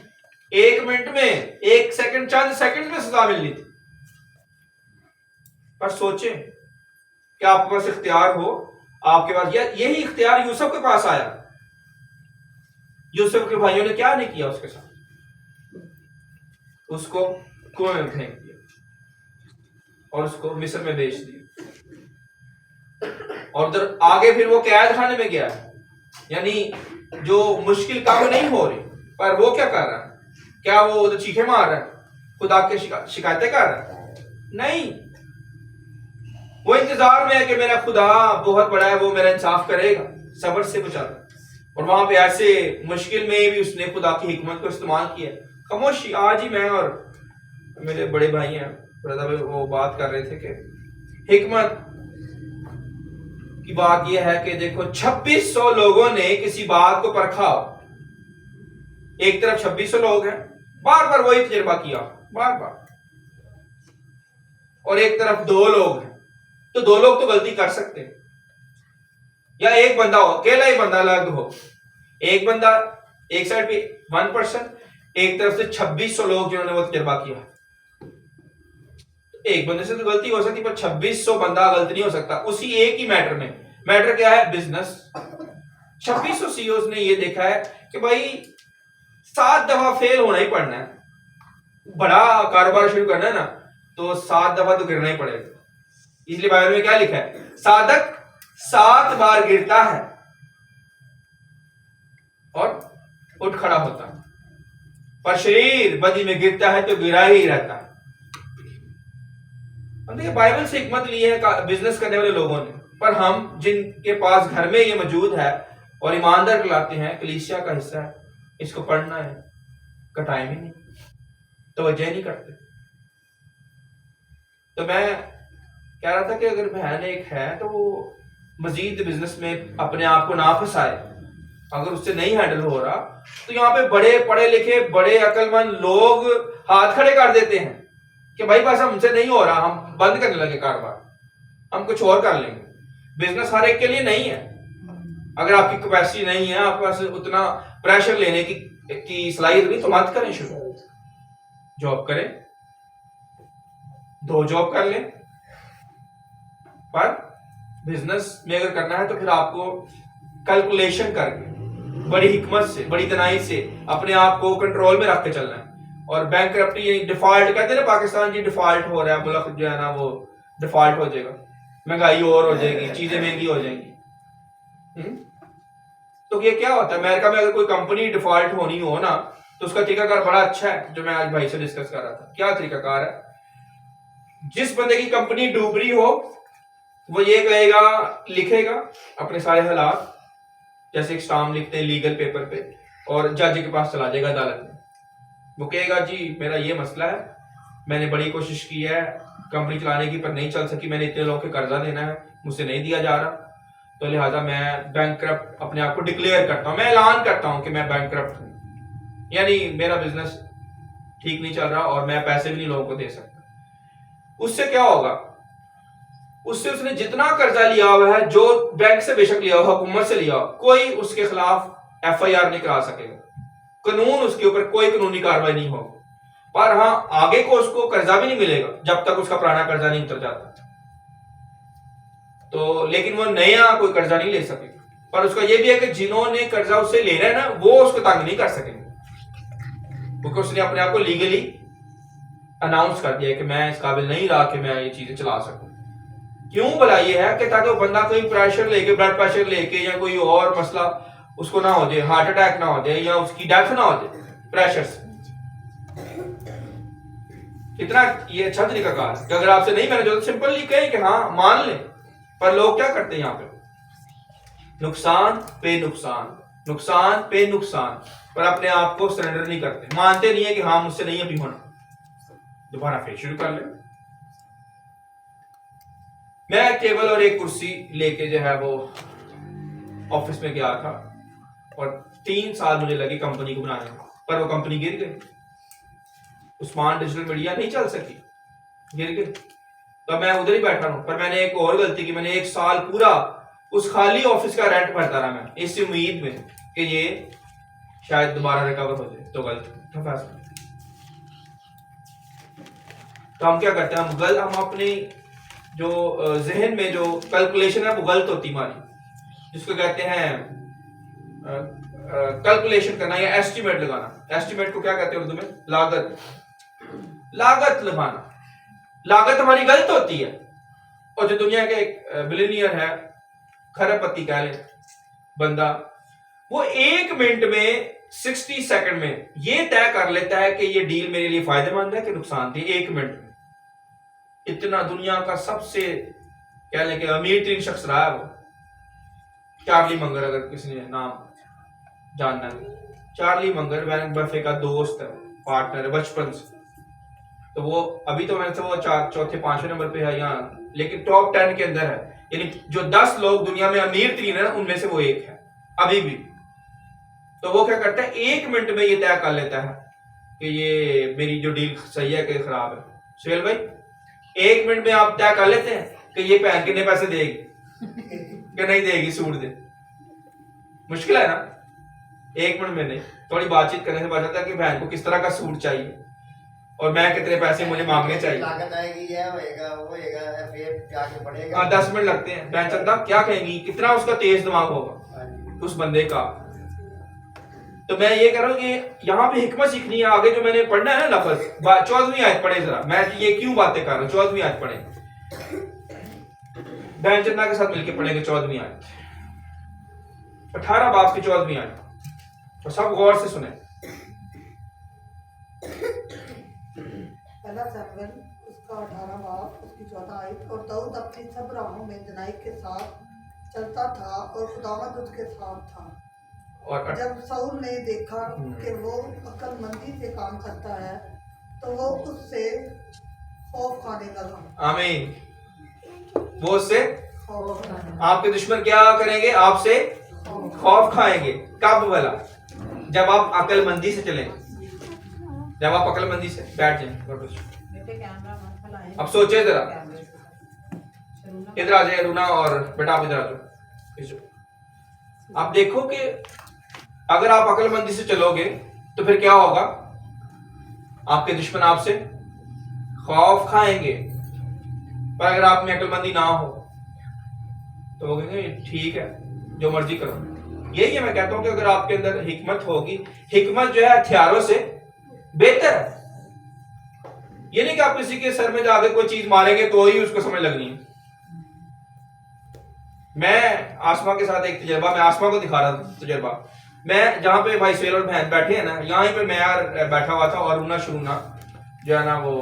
1 منٹ میں, 1 سیکنڈ, چند سیکنڈ میں سزا ملنی تھی. پر سوچیں کہ آپ کے پاس اختیار ہو, آپ کے پاس یہی اختیار یوسف کے پاس آیا. یوسف کے بھائیوں نے کیا نہیں کیا اس کے ساتھ؟ اس کو کنویں میں پھینک دیا اور اس کو مصر میں بیچ دیا. اور ادھر آگے پھر وہ قید خانے میں گیا. یعنی جو مشکل کام نہیں ہو رہی, پر وہ کیا کر رہا ہے؟ کیا وہ ادھر چیخے مار رہا ہے, خدا کے شکایتیں کر رہا ہے؟ نہیں, وہ انتظار میں ہے کہ میرا خدا بہت بڑا ہے, وہ میرا انصاف کرے گا, صبر سے بچا رہا. اور وہاں پہ ایسے مشکل میں بھی اس نے خدا کی حکمت کو استعمال کیا. خاموشی, آج ہی میں اور میرے بڑے بھائی ہیں وہ بات کر رہے تھے کہ حکمت کی بات یہ ہے کہ دیکھو 2600 لوگوں نے کسی بات کو پرکھا. ایک طرف 2600 لوگ ہیں, بار بار وہی تجربہ کیا, بار بار, اور ایک طرف 2 لوگ ہیں. تو 2 لوگ تو غلطی کر سکتے ہیں, یا ایک بندہ ہو, اکیلا ہی بندہ الگ ہو, ایک بندہ ایک سائڈ پہ 1%, ایک طرف سے 2600 لوگ جنہوں نے وہ تجربہ کیا. ایک بندے سے تو غلطی ہو سکتی, پر 2600 بندہ غلط نہیں ہو سکتا اسی ایک ہی میٹر میں. میٹر کیا ہے؟ بزنس. 2600 CEOs نے یہ دیکھا ہے کہ بھائی 7 دفعہ فیل ہونا ہی پڑنا ہے. بڑا کاروبار شروع کرنا ہے نا تو 7 دفعہ تو گرنا ہی پڑے گا. اس لیے بائبل میں کیا لکھا ہے؟ صادق 7 بار گرتا ہے اور اٹھ کھڑا ہوتا ہے, پر شریر بدی میں گرتا ہے تو گرا ہی رہتا ہے. بائبل سے حکمت لی ہے بزنس کرنے والے لوگوں نے, پر ہم جن کے پاس گھر میں یہ موجود ہے اور ایماندار کہلاتے ہیں, کلیسیا کا حصہ ہے, اس کو پڑھنا ہے کا ٹائم ہی نہیں, توجہ نہیں کرتے. تو میں کہہ رہا تھا کہ اگر بہن ایک ہے تو وہ مزید بزنس میں اپنے آپ کو نہ پھنسائے. اگر اس سے نہیں ہینڈل ہو رہا تو یہاں پہ بڑے پڑھے لکھے, بڑے عقل مند لوگ ہاتھ کھڑے کر دیتے ہیں کہ بھائی بس ہم سے نہیں ہو رہا, ہم بند کرنے لگے کاروبار, ہم کچھ اور کر لیں گے. بزنس ہر ایک کے لیے نہیں ہے. اگر آپ کی کیپیسٹی نہیں ہے, آپ کے پاس اتنا پریشر لینے کی صلاحیت نہیں, تو مت کریں. شروع جاب کریں, 2 جاب کر لیں, پر بزنس میں اگر کرنا ہے تو پھر آپ کو کیلکولیشن کر کے, بڑی حکمت سے, بڑی دنائی سے اپنے آپ کو کنٹرول میں رکھ کے چلنا ہے. اور بینکرپٹی یعنی ڈیفالٹ کہتے ہیں نا, پاکستان جی ڈیفالٹ ہو رہا ہے, ملک جو ہے نا وہ ڈیفالٹ ہو جائے گا, مہنگائی اور ہو جائے گی, چیزیں مہنگی ہو جائیں گی. تو یہ کیا ہوتا ہے؟ امریکہ میں اگر کوئی کمپنی ڈیفالٹ ہونی ہو نا تو اس کا طریقہ کار بڑا اچھا ہے, جو میں آج بھائی سے ڈسکس کر رہا تھا. کیا طریقہ کار ہے؟ جس بندے کی کمپنی ڈوب رہی ہو وہ یہ کہے گا, لکھے گا اپنے سارے حالات, جیسے ایک اسٹامپ لکھتے ہیں لیگل پیپر پہ, اور جج کے پاس چلا جائے گا عدالت میں. وہ کہے گا جی میرا یہ مسئلہ ہے, میں نے بڑی کوشش کی ہے کمپنی چلانے کی پر نہیں چل سکی, میں نے اتنے لوگوں کے قرضہ دینا ہے, مجھ سے نہیں دیا جا رہا, تو لہٰذا میں بینکرپٹ اپنے آپ کو ڈکلیئر کرتا ہوں, میں اعلان کرتا ہوں کہ میں بینکرپٹ ہوں, یعنی میرا بزنس ٹھیک نہیں چل رہا اور میں پیسے بھی نہیں لوگوں کو دے سکتا. اس سے کیا ہوگا؟ اس سے اس نے جتنا قرضہ لیا ہوا ہے, جو بینک سے بے شک لیا ہوا, حکومت سے لیا ہوا, کوئی اس کے خلاف FIR نہیں کرا سکے گا, قانون اس کے اوپر کوئی قانونی کاروائی نہیں ہوگی. پر ہاں آگے کو اس کو قرضہ بھی نہیں ملے گا جب تک اس کا پرانا قرضہ نہیں اتر جاتا. تو لیکن وہ نیا کوئی قرضہ نہیں لے سکے گا. پر اس کا یہ بھی ہے کہ جنہوں نے قرضہ اس سے لے رہا ہے نا, وہ اس کو تنگ نہیں کر سکیں گے, کیونکہ اس نے اپنے آپ کو لیگلی اناؤنس کر دیا کہ میں اس قابل نہیں رہا کہ میں یہ چیزیں چلا سکوں. کیوں بلا یہ ہے کہ تاکہ وہ بندہ کوئی پریشر لے کے, بلڈ پریشر لے کے, یا کوئی اور مسئلہ اس کو نہ ہو جائے, ہارٹ اٹیک نہ ہو جائے, یا اس کی ڈیتھ نہ ہو جائے پریشر سے. اتنا یہ اچھا طریقہ کار ہے کہ اگر آپ سے نہیں مینج ہوتا, سمپلی کہیں کہ ہاں مان لیں پر لوگ کیا کرتے ہیں یہاں پہ؟ نقصان پہ نقصان، نقصان پہ نقصان، پر اپنے آپ کو سرنڈر نہیں کرتے، مانتے نہیں ہے کہ ہاں مجھ سے نہیں ابھی ہونا، دوبارہ پھر شروع کر لیں۔ میں ایک ٹیبل اور ایک کرسی لے کے جو ہے وہ آفس میں گیا تھا، اور 3 سال مجھے لگے کمپنی کو بنانے میں، پر وہ کمپنی گر گئی، عثمان ڈیجیٹل میڈیا نہیں چل سکی، گر گئی۔ تو میں ادھر ہی بیٹھا ہوں، پر میں نے ایک اور غلطی کی، میں نے 1 سال پورا اس خالی آفس کا رینٹ بھرتا رہا، میں اس امید میں کہ یہ شاید دوبارہ ریکور ہو جائے، تو غلط تھا فیصلہ۔ تو ہم کیا کرتے ہیں، ہم اپنی جو ذہن میں جو کیلکولیشن ہے وہ غلط ہوتی ہماری، جس کو کہتے ہیں کیلکولیشن کرنا یا ایسٹیمیٹ لگانا۔ ایسٹیمیٹ کو کیا کہتے ہیں اردو میں؟ لاگت لگانا۔ لاگت ہماری غلط ہوتی ہے، اور جو دنیا کے ایک بلینئر ہے، کھرب پتی کہہ لیں بندہ، وہ 1 منٹ میں 60 سیکنڈ میں یہ طے کر لیتا ہے کہ یہ ڈیل میرے لیے فائدہ مند ہے کہ نقصان دہ۔ 1 منٹ میں اتنا دنیا کا سب سے کہہ لیں کہ امیر ترین شخص رہا ہے وہ، چارلی منگر، اگر کسی نے نام جاننا ہے، چارلی منگر وارن بفے کا دوست ہے، پارٹنر ہے بچپن سے، تو وہ ابھی تو میں سے وہ 4 5 نمبر پہ ہے یہاں، لیکن ٹاپ 10 کے اندر ہے، یعنی جو 10 لوگ دنیا میں امیر ترین ہیں ان میں سے وہ ایک ہے ابھی بھی۔ تو وہ کیا کرتا ہے، 1 منٹ میں یہ طے کر لیتا ہے کہ یہ میری جو ڈیل صحیح ہے کہ خراب ہے۔ سہیل بھائی 1 منٹ میں آپ طے کر لیتے ہیں کہ یہ بہن کتنے پیسے دے گی کہ نہیں دے گی، سوٹ دے؟ مشکل ہے نا، 1 منٹ میں نہیں، تھوڑی بات چیت کرنے سے پتا چلتا ہے کہ بہن کو کس طرح کا سوٹ چاہیے اور میں کتنے پیسے مجھے مانگنے چاہیے۔ لاگت آئے گی، یہ ہوئے گا، وہ ہوئے گا، پھر کیا کے پڑے گا۔ ہاں 10 منٹ لگتے ہیں، بہن چندہ کیا کہیں گی، کتنا اس کا تیز دماغ ہوگا اس بندے کا۔ تو میں یہ کہہ رہا ہوں کہ یہاں پہ حکمت سیکھنی ہے، آگے جو میں نے پڑھنا ہے نا لفظ، 14ویں آیت پڑھے ذرا، میں یہ کیوں باتیں کر رہا ہوں، 14ویں آیت پڑھیں، بہن چندہ کے ساتھ مل کے پڑھیں گے 14ویں آیت، 18 باب کی 14ویں آیت، اور سب غور سے سنیں۔ پہلا سیموئیل اس کا 18 باب اس کی 14 آیت۔ اور داؤد اپنی سب راہوں میں دنائی کے ساتھ چلتا تھا اور خداوند اس کے ساتھ تھا۔ اور جب ساؤل نے دیکھا کہ وہ عقل مندی سے کام کرتا ہے تو وہ اس سے خوف کھانے لگا۔ آمین۔ وہ اس سے خوف کھانے، آپ کے دشمن کیا کریں گے؟ آپ سے خوف کھائیں گے۔ کب والا؟ جب آپ عقل مندی سے چلیں، جب آپ عقل مندی سے بیٹھ جائیں۔ اب سوچیں ذرا، ادھر آ جائے رونا، اور بیٹا آپ ادھر آ جاؤ۔ آپ دیکھو کہ اگر آپ عقل مندی سے چلو گے تو پھر کیا ہوگا؟ آپ کے دشمن آپ سے خوف کھائیں گے، پر اگر آپ میں عقل مندی نہ ہو تو وہ کہیں گے ٹھیک ہے جو مرضی کرو۔ یہی ہے میں کہتا ہوں کہ اگر آپ کے اندر حکمت ہوگی، حکمت جو ہے ہتھیاروں سے بہتر ہے۔ یہ نہیں کہ آپ کسی کے سر میں جا کے کوئی چیز ماریں گے تو ہی اس کو سمجھ لگنی ہے۔ میں آسما کے ساتھ ایک تجربہ، میں آسما کو دکھا رہا تھا تجربہ، میں جہاں پہ بھائی سہیل اور بہن بیٹھے ہیں نا، یہاں پہ میں بیٹھا ہوا تھا، اور رونا شرونا جو ہے نا وہ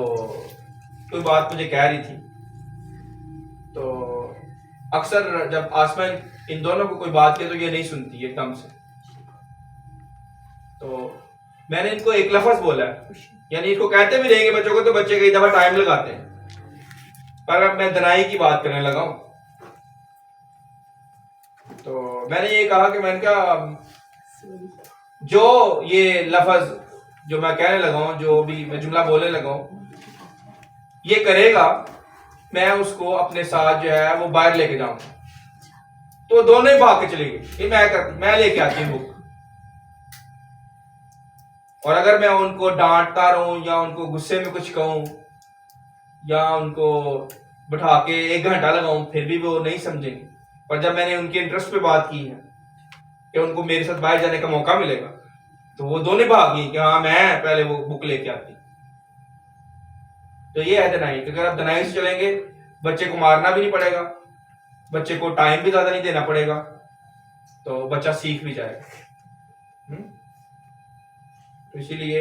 کوئی بات مجھے کہہ رہی تھی، تو اکثر جب آسما ان دونوں کو کوئی بات کی تو یہ نہیں سنتی ایک دم سے، تو میں نے ان کو ایک لفظ بولا ہے، یعنی اس کو کہتے بھی رہیں گے بچوں کو تو بچے کئی دفعہ ٹائم لگاتے ہیں، پر اب میں دنائی کی بات کرنے لگا ہوں۔ تو میں نے یہ کہا کہ میں نے کہا جو یہ لفظ جو میں کہنے لگا ہوں، جو بھی میں جملہ بولنے لگا ہوں، یہ کرے گا میں اس کو اپنے ساتھ جو ہے وہ باہر لے کے جاؤں گا، تو دونوں ہی بھاگ کے چلے گئے، یہ میں لے کے آتی ہوں بک، اور اگر میں ان کو ڈانٹتا رہوں یا ان کو غصے میں کچھ کہوں یا ان کو بٹھا کے 1 گھنٹہ لگاؤں پھر بھی وہ نہیں سمجھیں گے، اور جب میں نے ان کے انٹرسٹ پہ بات کی ہے کہ ان کو میرے ساتھ باہر جانے کا موقع ملے گا تو وہ دونوں بھاگ گئی کہ ہاں میں پہلے وہ بک لے کے آتی۔ تو یہ ہے دنائی، کہ اگر آپ دنائی سے چلیں گے بچے کو مارنا بھی نہیں پڑے گا، بچے کو ٹائم بھی زیادہ نہیں دینا پڑے گا، تو بچہ سیکھ بھی جائے گا۔ تو اسی لیے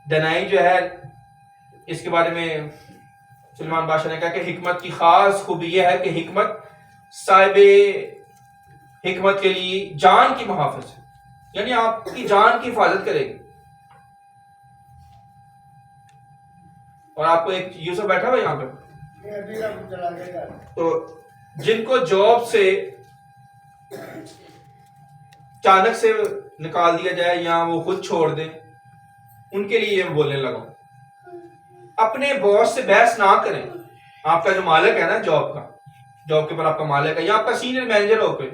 دنائی جو ہے اس کے بارے میں سلیمان بادشاہ نے کہا کہ حکمت کی خاص خوبی یہ ہے کہ حکمت صاحب حکمت کے لیے جان کی محافظ ہے، یعنی آپ کی جان کی حفاظت کرے گی. اور آپ کو ایک یوسف بیٹھا ہوا یہاں پہ، یہ ابھی رب چلا گئے گا. تو جن کو جاب سے اچانک سے نکال دیا جائے یا وہ خود چھوڑ دیں، ان کے لیے یہ بولنے لگا اپنے باس سے بحث نہ کریں. آپ کا جو مالک ہے نا جاب کا، جاب کے اوپر آپ کا مالک ہے یا آپ کا سینئر مینیجر ہو کوئی،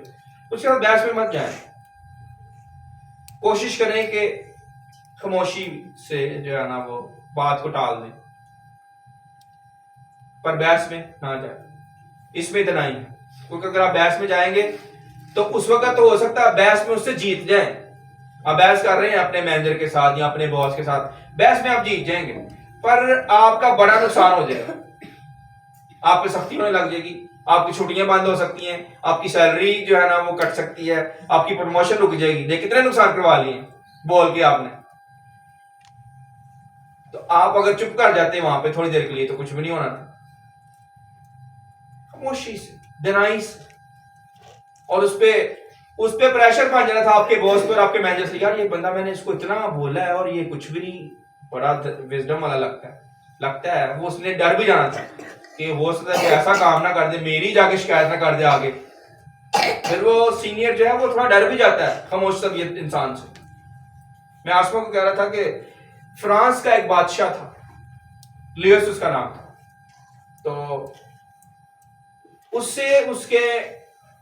اس کے بعد بحث میں مت جائیں. کوشش کریں کہ خاموشی سے جو ہے نا وہ بات کو ٹال دیں، پر بحث میں نہ جائیں. اس میں اتنا ہی ہے، کیونکہ اگر آپ بحث میں جائیں گے تو اس وقت تو ہو سکتا ہے بحث میں اس سے جیت جائیں. آپ بحث کر رہے ہیں اپنے مینیجر کے ساتھ یا اپنے باس کے ساتھ، بحث میں آپ جیت جائیں گے پر آپ کا بڑا نقصان ہو جائے گا. آپ پہ سختی ہونے لگ جائے گی، آپ کی چھٹیاں بند ہو سکتی ہیں، آپ کی سیلری جو ہے نا وہ کٹ سکتی ہے، آپ کی پروموشن رک جائے گی. دیکھ کتنے نقصان کروا لیے بول کے آپ نے. تو آپ اگر چپ کر جاتے وہاں پہ تھوڑی دیر کے لیے تو کچھ بھی نہیں ہونا تھا. خاموشی سے، دنائی سے، اور اس پہ پریشر پا جانا تھا آپ کے باس پر، آپ کے مینیجر سے، یار یہ بندہ میں نے اس کو اتنا بولا ہے اور یہ کچھ بھی نہیں، بڑا وزڈم والا لگتا ہے. وہ اس نے ڈر بھی جانا تھا کہ ہو سکتا ہے کہ ایسا کام نہ کر دے، میری جا کے شکایت نہ کر دے آگے. پھر وہ سینئر جو ہے وہ تھوڑا ڈر بھی جاتا ہے خاموش طبیعت انسان سے. میں آسما کو کہہ رہا تھا کہ فرانس کا ایک بادشاہ تھا، لیوس اس کا نام تھا. تو اس سے اس کے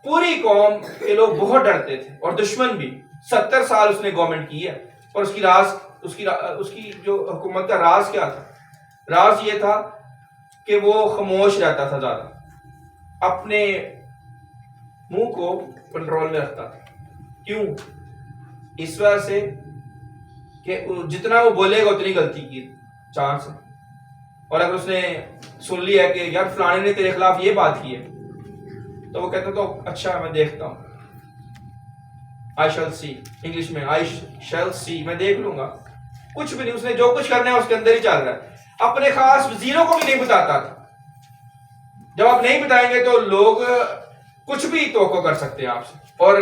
پوری قوم کے لوگ بہت ڈرتے تھے اور دشمن بھی. 70 سال اس نے گورنمنٹ کی ہے اور اس کی جو حکومت کا راز کیا تھا؟ راز یہ تھا کہ وہ خاموش رہتا تھا، زیادہ اپنے منہ کو کنٹرول میں رکھتا تھا. کیوں؟ اس وجہ سے کہ جتنا وہ بولے گا اتنی غلطی کی چانس ہے. اور اگر اس نے سن لیا کہ یار فلانے نے تیرے خلاف یہ بات کی ہے تو وہ کہتا تو اچھا میں دیکھتا ہوں، I shall see، انگلش میں I shall see، میں دیکھ لوں گا. کچھ بھی نہیں، اس نے جو کچھ کرنا ہے اس کے اندر ہی چل رہا ہے. اپنے خاص وزیروں کو بھی نہیں بتاتا تھا. جب آپ نہیں بتائیں گے تو لوگ کچھ بھی توقع کر سکتے ہیں آپ سے اور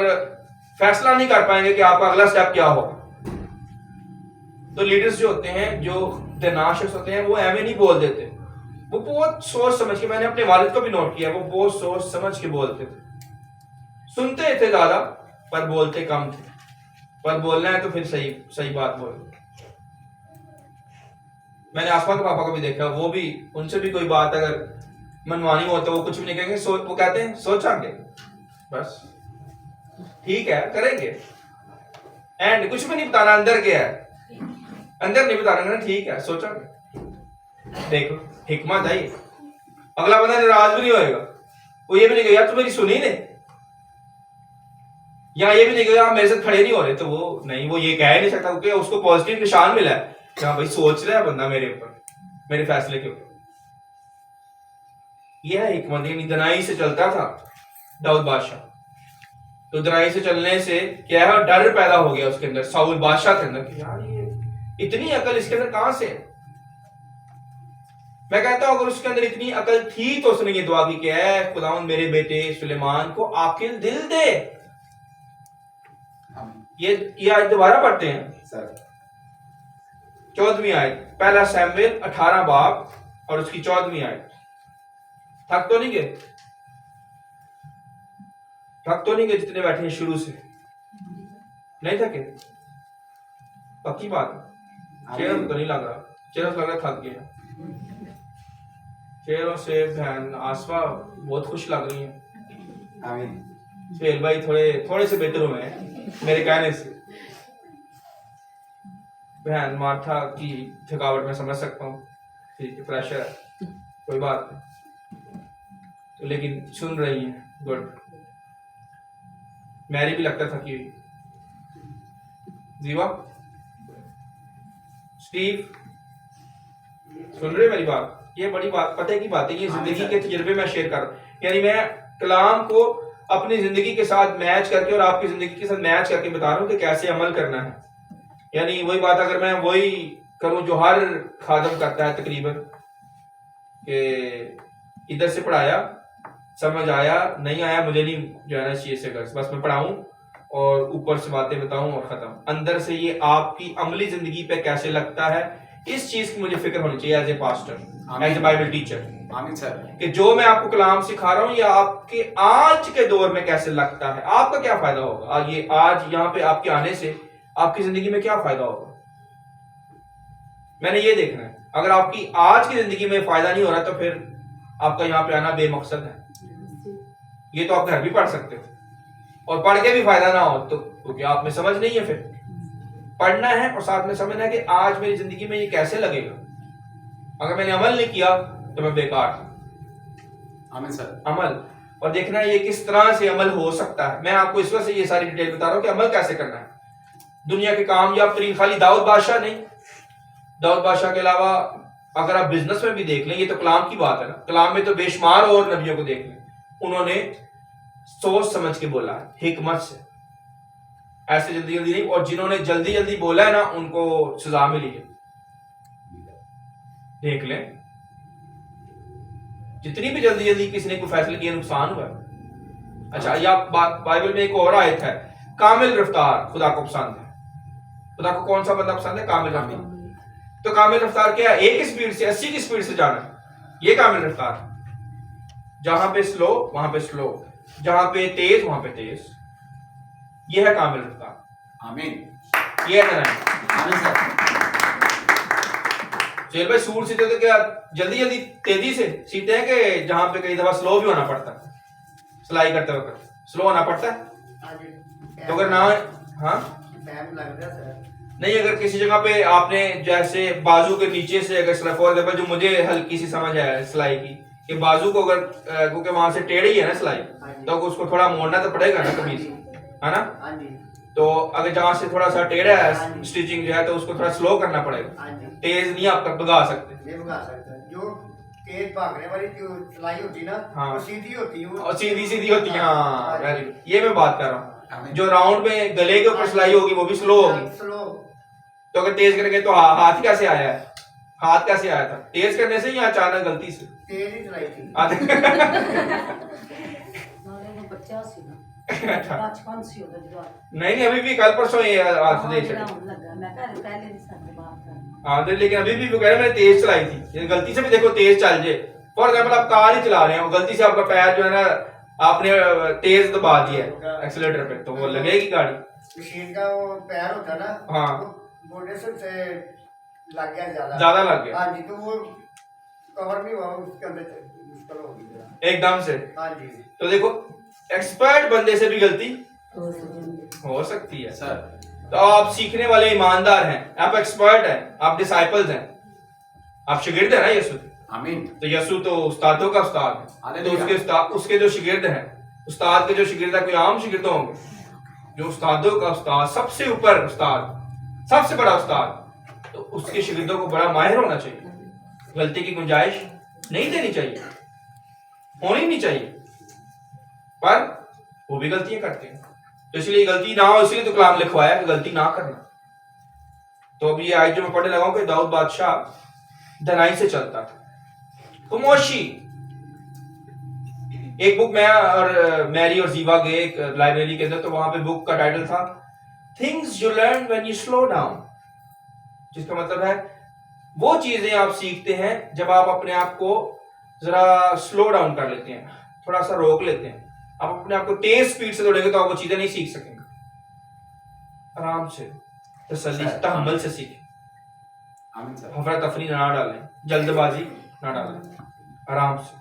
فیصلہ نہیں کر پائیں گے کہ آپ کا اگلا سٹیپ کیا ہوگا. تو لیڈرز جو ہوتے ہیں، جو دانا شخص ہوتے ہیں، وہ ایویں نہیں بول دیتے. وہ بہت سوچ سمجھ کے، میں نے اپنے والد کو بھی نوٹ کیا، وہ بہت سوچ سمجھ کے بولتے تھے. سنتے تھے زیادہ پر بولتے کم تھے. پر بولنا ہے تو پھر صحیح بات بولو. میں نے آسما کے پاپا کو بھی دیکھا، وہ بھی ان سے بھی کوئی بات اگر منوانی ہو تو وہ کچھ بھی نہیں کہیں گے. وہ کہتے ہیں سوچیں گے، بس ٹھیک ہے کریں گے، اینڈ کچھ بھی نہیں بتانا اندر کیا ہے، اندر نہیں بتانا، ٹھیک ہے سوچیں گے. دیکھو حکمت ہے. اگلا بندہ ناراض بھی نہیں ہوئے گا، وہ یہ بھی نہیں کہے یار تو میری سنی نہیں، یا یہ بھی نہیں کہے آپ میرے سے کھڑے نہیں ہو رہے. تو وہ نہیں، وہ یہ کہہ نہیں سکتا کیونکہ اس کو پازیٹیو نشان ملا ہے کہ ہاں بھائی سوچ رہا ہے بندہ میرے اوپر، میرے فیصلے کے اوپر. یہ ہے حکمت. یعنی دنائی سے چلتا تھا داؤد بادشاہ. تو دنائی سے چلنے سے کیا ہے، ڈر پیدا ہو گیا اس کے اندر، ساؤل بادشاہ کے اندر، کہ یار یہ اتنی عقل اس کے اندر کہاں سے ہے. میں کہتا ہوں اگر اس کے اندر اتنی عقل تھی تو اس نے یہ دعا کی کہ اے خداوند میرے بیٹے سلیمان کو عاقل دل دے. یہ آیت دوبارہ پڑھتے ہیں 14ویں آیت، پہلا سیمویل 18 باب اور اس کی 14ویں آیت. تھک تو نہیں گئے؟ تھک تو نہیں گئے جتنے بیٹھے ہیں شروع سے؟ نہیں تھکے؟ پکی بات ہے. چہروں تو نہیں لگ رہا، چہروں لگ رہا تھک گیا. چہروں سے بہن آسما بہت خوش لگ رہی ہیں. سہیل بھائی تھوڑے سے بہتر ہوئے ہیں میرے کہنے سے. بہن مارتھا کی تھکاوٹ میں سمجھ سکتا ہوں، ٹھیک ہے پریشر ہے، کوئی بات نہیں، لیکن سن رہی ہیں، گڈ. میری بھی لگتا تھا کہ زیوا اسٹیو سن رہے میری بات؟ یہ بڑی بات پتہ کی بات ہے، یہ زندگی کے تجربے میں شیئر کر رہا ہوں. یعنی میں کلام کو اپنی زندگی کے ساتھ میچ کر کے اور آپ کی زندگی کے ساتھ میچ کر کے بتا رہا ہوں کہ کیسے عمل کرنا ہے. یعنی وہی بات اگر میں وہی کروں جو ہر خادم کرتا ہے تقریباً، کہ ادھر سے پڑھایا, سمجھ آیا نہیں آیا مجھے نہیں جو ہے نا چیز سے کر, بس میں پڑھاؤں اور اوپر سے باتیں بتاؤں اور ختم. اندر سے یہ آپ کی عملی زندگی پہ کیسے لگتا ہے, اس چیز کی مجھے فکر ہونی چاہیے as a pastor, as a Bible teacher. آمین سر. کہ جو میں آپ کو کلام سکھا رہا ہوں یہ آپ کے آج کے دور میں کیسے لگتا ہے, آپ کا کیا فائدہ ہوگا یہ آج یہاں پہ آپ کے آنے سے آپ کی زندگی میں کیا فائدہ ہوگا, میں نے یہ دیکھنا ہے. اگر آپ کی آج کی زندگی میں فائدہ نہیں ہو رہا تو پھر آپ کا یہاں پہ آنا بے مقصد ہے. یہ تو آپ گھر بھی پڑھ سکتے ہو اور پڑھ کے بھی فائدہ نہ ہو تو کیونکہ آپ میں سمجھ نہیں ہے. پھر پڑھنا ہے اور ساتھ میں سمجھنا ہے کہ آج میری زندگی میں یہ کیسے لگے گا. اگر میں نے عمل نہیں کیا تو میں بیکار تھا. آمین سر. عمل, اور دیکھنا ہے یہ کس طرح سے عمل ہو سکتا ہے. میں آپ کو اس وجہ سے یہ ساری ڈیٹیل بتا رہا ہوں کہ عمل کیسے کرنا ہے. دنیا کے کامیاب ترین خالی داؤد بادشاہ نہیں, داؤد بادشاہ کے علاوہ اگر آپ بزنس میں بھی دیکھ لیں, یہ تو کلام کی بات ہے نا, کلام میں تو بے شمار اور نبیوں کو دیکھ لیں, انہوں نے سوچ سمجھ کے بولا ہے, حکمت سے, ایسے جلدی جلدی نہیں. اور جنہوں نے جلدی جلدی بولا ہے نا ان کو سزا ملی ہے. دیکھ لیں جتنی بھی جلدی جلدی کسی نے کوئی فیصلہ کیا نقصان ہوا ہے. اچھا یہ بائبل میں ایک اور آیت ہے, کامل رفتار خدا کو پسند ہے. خدا کو کون سا بندہ پسند ہے؟ کامل رفتار. تو کامل رفتار کیا ہے؟ 1 کی سپیڈ سے 80 کی سپیڈ سے جانا, یہ کامل رفتار. جہاں پہ سلو وہاں پہ سلو, جہاں پہ تیز وہاں پہ تیز, یہ ہے کامل رفتار. آمین. یہ ہے نا. آمین سر. سہیل بھائی سوٹ سیتے تو کیا جلدی جلدی تیزی سے سیتے ہیں کہ جہاں پہ کئی دفعہ سلو بھی ہونا پڑتا ہے, سلائی کرتے وقت سلو ہونا پڑتا ہے. تو اگر نہ, ہاں نہیں, اگر کسی جگہ پہ آپ نے جیسے بازو کے نیچے سے اگر فور ایگزامپل جو مجھے ہلکی سی سمجھ آیا سلائی کی کہ بازو کو اگر کیونکہ وہاں سے ٹیڑھی ہے نا سلائی تو اس کو تھوڑا موڑنا تو پڑے گا نا قمیض, ہے نا. تو اگر جہاں سے تھوڑا سا ٹیڑھا ہے اسٹیچنگ جو ہے تو اس کو تھوڑا سلو کرنا پڑے گا, تیز نہیں آپ تک بگا سکتے. جو تیز بھاگنے والی جو سلائی ہوتی ہے نا وہ سیدھی ہوتی ہے, اور سیدھی سیدھی ہوتی ہے. ہاں ویری گڈ, یہ میں بات کر رہا ہوں. جو راؤنڈ میں گلے کے اوپر سلائی ہوگی وہ بھی سلو ہوگی. تو اگر تیز کریں گے تو ہاتھ کیسے آیا ہے, ہاتھ کیسے آیا تھا, تیز کرنے سے یا اچانک غلطی سے؟ تیز ہی سلائی تھی. نہیں ابھی بھی کل پرسوں یہ ہاتھ دے چلے. ہاں لیکن ابھی بھی وہ کہہ رہے میں نے تیز چلائی تھی, غلطی سے بھی دیکھو تیز چل جائے. فار ایگزامپل آپ کار ہی چلا رہے ہیں, غلطی سے آپ کا پیر جو ہے نا آپ نے تیز دبا دیا ہے ایکسیلیٹر پہ, تو وہ لگے گی گاڑی. مشین کا وہ پیر ہوتا ہے نا, ہاں گوڈے سے لگ گیا زیادہ لگ گیا. ہاں جی, تو وہ کور نہیں ہوا, اس کے اندر مشکل ہو گئی ایک دم سے. ہاں جی. تو دیکھو ایکسپرٹ بندے سے بھی غلطی ہو سکتی ہے سر. تو آپ سیکھنے والے ایماندار ہیں, آپ ایکسپرٹ ہیں, آپ ڈسائپلز ہیں, آپ شاگرد ہیں نا یسوع. آمین. تو یسوع تو استادوں کا استاد ہے, تو اس کے جو شاگرد ہیں, استاد کے جو شاگرد ہیں کوئی عام شاگرد ہوں گے, جو استادوں کا استاد, سب سے اوپر استاد, سب سے بڑا استاد, تو اس کے شاگردوں کو بڑا ماہر ہونا چاہیے. غلطی کی گنجائش نہیں دینی چاہیے, ہونی نہیں چاہیے, پر وہ بھی غلطیاں کرتے ہیں. تو اس لیے غلطی نہ ہو, اس لیے تو کلام لکھوایا کہ غلطی نہ کرنا. تو اب یہ آیت جو میں پڑھنے لگا ہوں کہ داؤد بادشاہ دنائی سے چلتا تھا, خاموشی. ایک بک میں اور میری اور زیوا گئے ایک لائبریری کے اندر, تو وہاں پہ بک کا ٹائٹل تھا Things you learn when you slow down, جس کا مطلب ہے وہ چیزیں آپ سیکھتے ہیں جب آپ اپنے آپ کو ذرا سلو ڈاؤن کر لیتے ہیں, تھوڑا سا روک لیتے ہیں. آپ اپنے آپ کو تیز سپیڈ سے دوڑیں گے تو آپ وہ چیزیں نہیں سیکھ سکیں گے. آرام سے, تسلی, تحمل سے سیکھیں. افرا تفری نہ ڈالیں, جلد بازی نہ ڈالیں, آرام سے.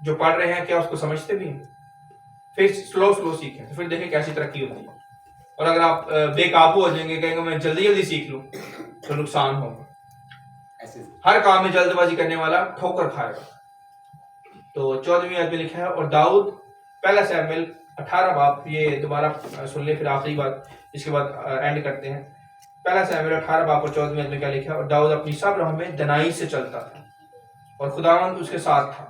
جو پڑھ رہے ہیں کیا اس کو سمجھتے بھی ہیں, پھر سلو سیکھیں, تو پھر دیکھیں کیسی ترقی ہوتی ہے. اور اگر آپ بے قابو ہو جائیں گے, کہیں گے میں جلدی جلدی سیکھ لوں, تو نقصان ہوگا. ہر کام میں جلد بازی کرنے والا ٹھوکر کھائے گا. تو 14ویں آیت میں لکھا ہے, اور داؤد, پہلا سیموئیل 18 باب, یہ دوبارہ سن لیں پھر آخری بات اس کے بعد اینڈ کرتے ہیں. پہلا سیموئیل 18 باب اور 14ویں آیت میں کیا لکھا ہے, اور داؤد اپنی سب راہ میں دنائی سے چلتا تھا اور خداوند اس کے ساتھ تھا.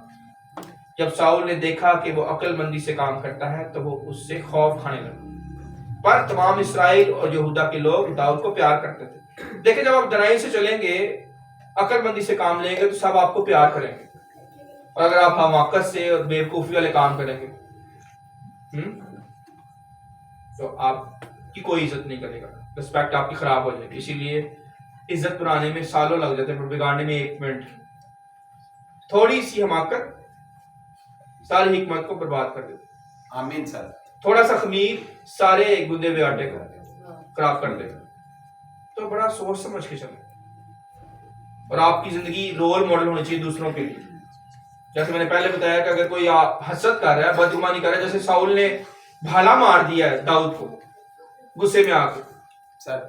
جب ساؤل نے دیکھا کہ وہ عقل مندی سے کام کرتا ہے تو وہ اس سے خوف کھانے لگا. پر تمام اسرائیل اور یہودا کے لوگ داؤد کو پیار کرتے تھے. دیکھیں جب آپ دنائی سے چلیں گے عقل مندی سے کام لیں گے تو سب آپ کو پیار کریں گے. اور اگر آپ حماقت سے اور بیوقوفی والے کام کریں گے تو آپ کی کوئی عزت نہیں کرے گا, رسپیکٹ آپ کی خراب ہو جائے گی. اسی لیے عزت بنانے میں سالوں لگ جاتے ہیں پر بگاڑنے میں 1 منٹ. تھوڑی سی حماقت ساری حکمت کو برباد کر دیتی. آمین سر. تھوڑا سا خمیر سارے گندے ہوئے آٹے کو خراب کر دے گا. تو بڑا سوچ سمجھ کے چلیں. اور آپ کی زندگی رول ماڈل ہونی چاہیے دوسروں کے لیے. جیسے میں نے پہلے بتایا کہ اگر کوئی حسد کر رہا ہے, بدگمانی کر رہا ہے, جیسے ساؤل نے بھالا مار دیا ہے داؤد کو غصے میں آ کے سر,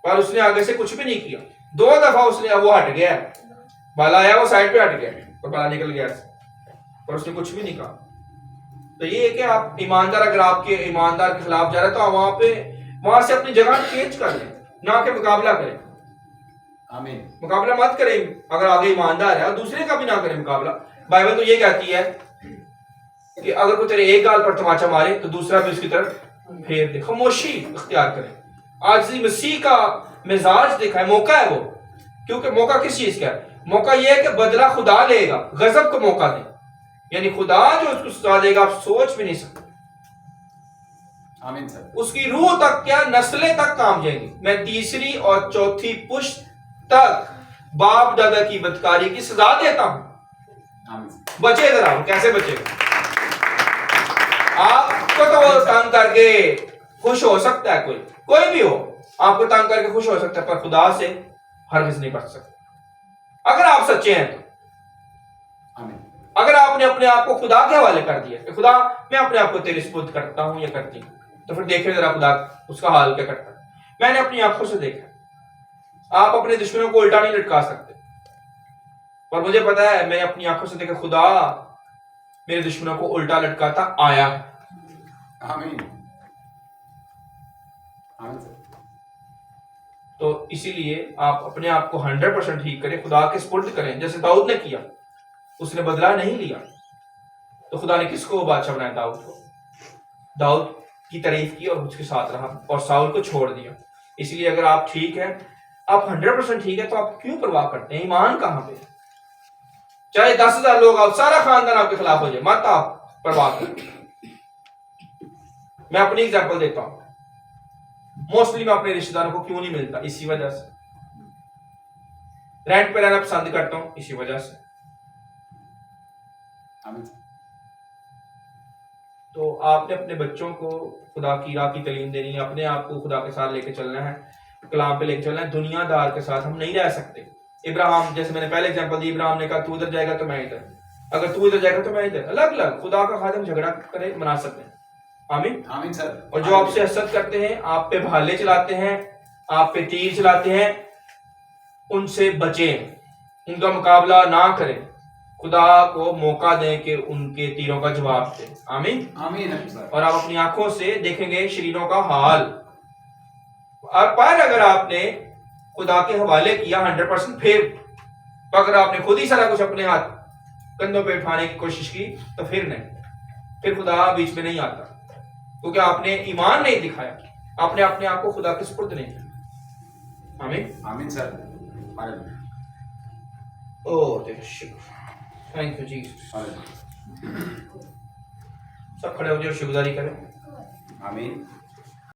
پر اس نے آگے سے کچھ بھی نہیں کیا. 2 دفعہ اس نے وہ ہٹ گیا, بالا آیا وہ سائڈ پہ ہٹ گیا اور بالا نکل گیا پر اس نے کچھ بھی نہیں کہا. تو یہ ہے کہ آپ ایماندار, اگر آپ کے ایماندار کے خلاف جا رہے تو وہاں سے اپنی جگہ چینج کر لیں, نہ کہ مقابلہ کریں. آمین. مقابلہ مت کریں اگر آگے ایماندار ہے, اور دوسرے کا بھی نہ کریں مقابلہ. بائبل تو یہ کہتی ہے کہ اگر کوئی تیرے ایک گال پر تماچا مارے تو دوسرا بھی اس کی طرف پھیر دے. خاموشی اختیار کریں. عاجزی مسیح کا مزاج دیکھا ہے, موقع ہے وہ. کیونکہ موقع کس چیز کا ہے؟ موقع یہ ہے کہ بدلہ خدا لے گا, غضب کو موقع دے. یعنی خدا جو اس کو سزا دے گا آپ سوچ بھی نہیں سکتے. آمین سر. اس کی روح تک کیا نسلیں تک کام جائیں گی. میں 3 اور 4 پشت تک باپ دادا کی بدکاری کی سزا دیتا ہوں. آمین. بچے ذرا, کیسے بچے؟ آپ کو تو وہ تنگ کر کے خوش ہو سکتا ہے, کوئی بھی ہو آپ کو تنگ کر کے خوش ہو سکتا ہے, پر خدا سے ہرگز نہیں بچ سکتا اگر آپ سچے ہیں تو. آمین. اگر آپ نے اپنے آپ کو خدا کے حوالے کر دیا کہ خدا میں اپنے آپ کو تیرے سپرد کرتا ہوں یا کرتی ہوں, تو پھر دیکھیں ذرا خدا اس کا حال کیا کرتا ہے. میں نے اپنی آنکھوں سے دیکھا, آپ اپنے دشمنوں کو الٹا نہیں لٹکا سکتے, اور مجھے پتا ہے میں نے اپنی آنکھوں سے دیکھا خدا میرے دشمنوں کو الٹا لٹکاتا آیا. آمین. آمین سر. تو اسی لیے آپ اپنے آپ کو 100% ٹھیک کریں, خدا کے سپرد کریں جیسے داؤد نے کیا. اس نے بدلہ نہیں لیا. تو خدا نے کس کو بادشاہ بنایا؟ داؤد کو. داؤد کی تعریف کی اور اس کے ساتھ رہا اور ساؤل کو چھوڑ دیا. اس لیے اگر آپ ٹھیک ہیں, آپ 100% ٹھیک ہے, تو آپ کیوں پرواہ کرتے ہیں؟ ایمان کہاں پہ؟ چاہے 10,000 لوگ آپ, سارا خاندان آپ کے خلاف ہو جائے, مت آپ پرواہ کریں. میں اپنی ایگزامپل دیتا ہوں. موسٹلی میں اپنے رشتہ داروں کو کیوں نہیں ملتا؟ اسی وجہ سے. رینٹ پہ رہنا پسند کرتا ہوں اسی وجہ سے. آمین. تو آپ نے اپنے بچوں کو خدا کی راہ کی تعلیم دینی ہے, اپنے آپ کو خدا کے ساتھ لے کے چلنا ہے, کلام پہ لے کے چلنا ہے. دنیا دار کے ساتھ ہم نہیں رہ سکتے. ابراہیم, جیسے میں نے پہلے ایگزامپل دی, ابراہیم نے کہا تو ادھر جائے گا تو میں ادھر, اگر تو ادھر جائے گا تو میں ادھر. الگ الگ خدا کا خادم جھگڑا کرے مناسب ہے. آمین. آمین سر. اور جو آپ سے حسد کرتے ہیں, آپ پہ بھالے چلاتے ہیں, آپ پہ تیر چلاتے ہیں, ان سے بچیں, ان کا مقابلہ نہ کریں. خدا کو موقع دیں کہ ان کے تیروں کا جواب دیں. آمین. آمین سر. اور آپ اپنی آنکھوں سے دیکھیں گے شریروں کا حال. پر اگر آپ نے خدا کے حوالے کیا 100%, پھر اگر آپ نے خود ہی سارا کچھ اپنے ہاتھ کندھوں پہ اٹھانے کی کوشش کی تو پھر نہیں, پھر خدا بیچ میں نہیں آتا, کیونکہ آپ نے ایمان نہیں دکھایا, آپ نے اپنے آپ کو خدا کے سپرد نہیں کیا. آمین. آمین سر. Thank you Jesus. آمین. سب کھڑے ہو جائے اور شکرداری کریں. آمین.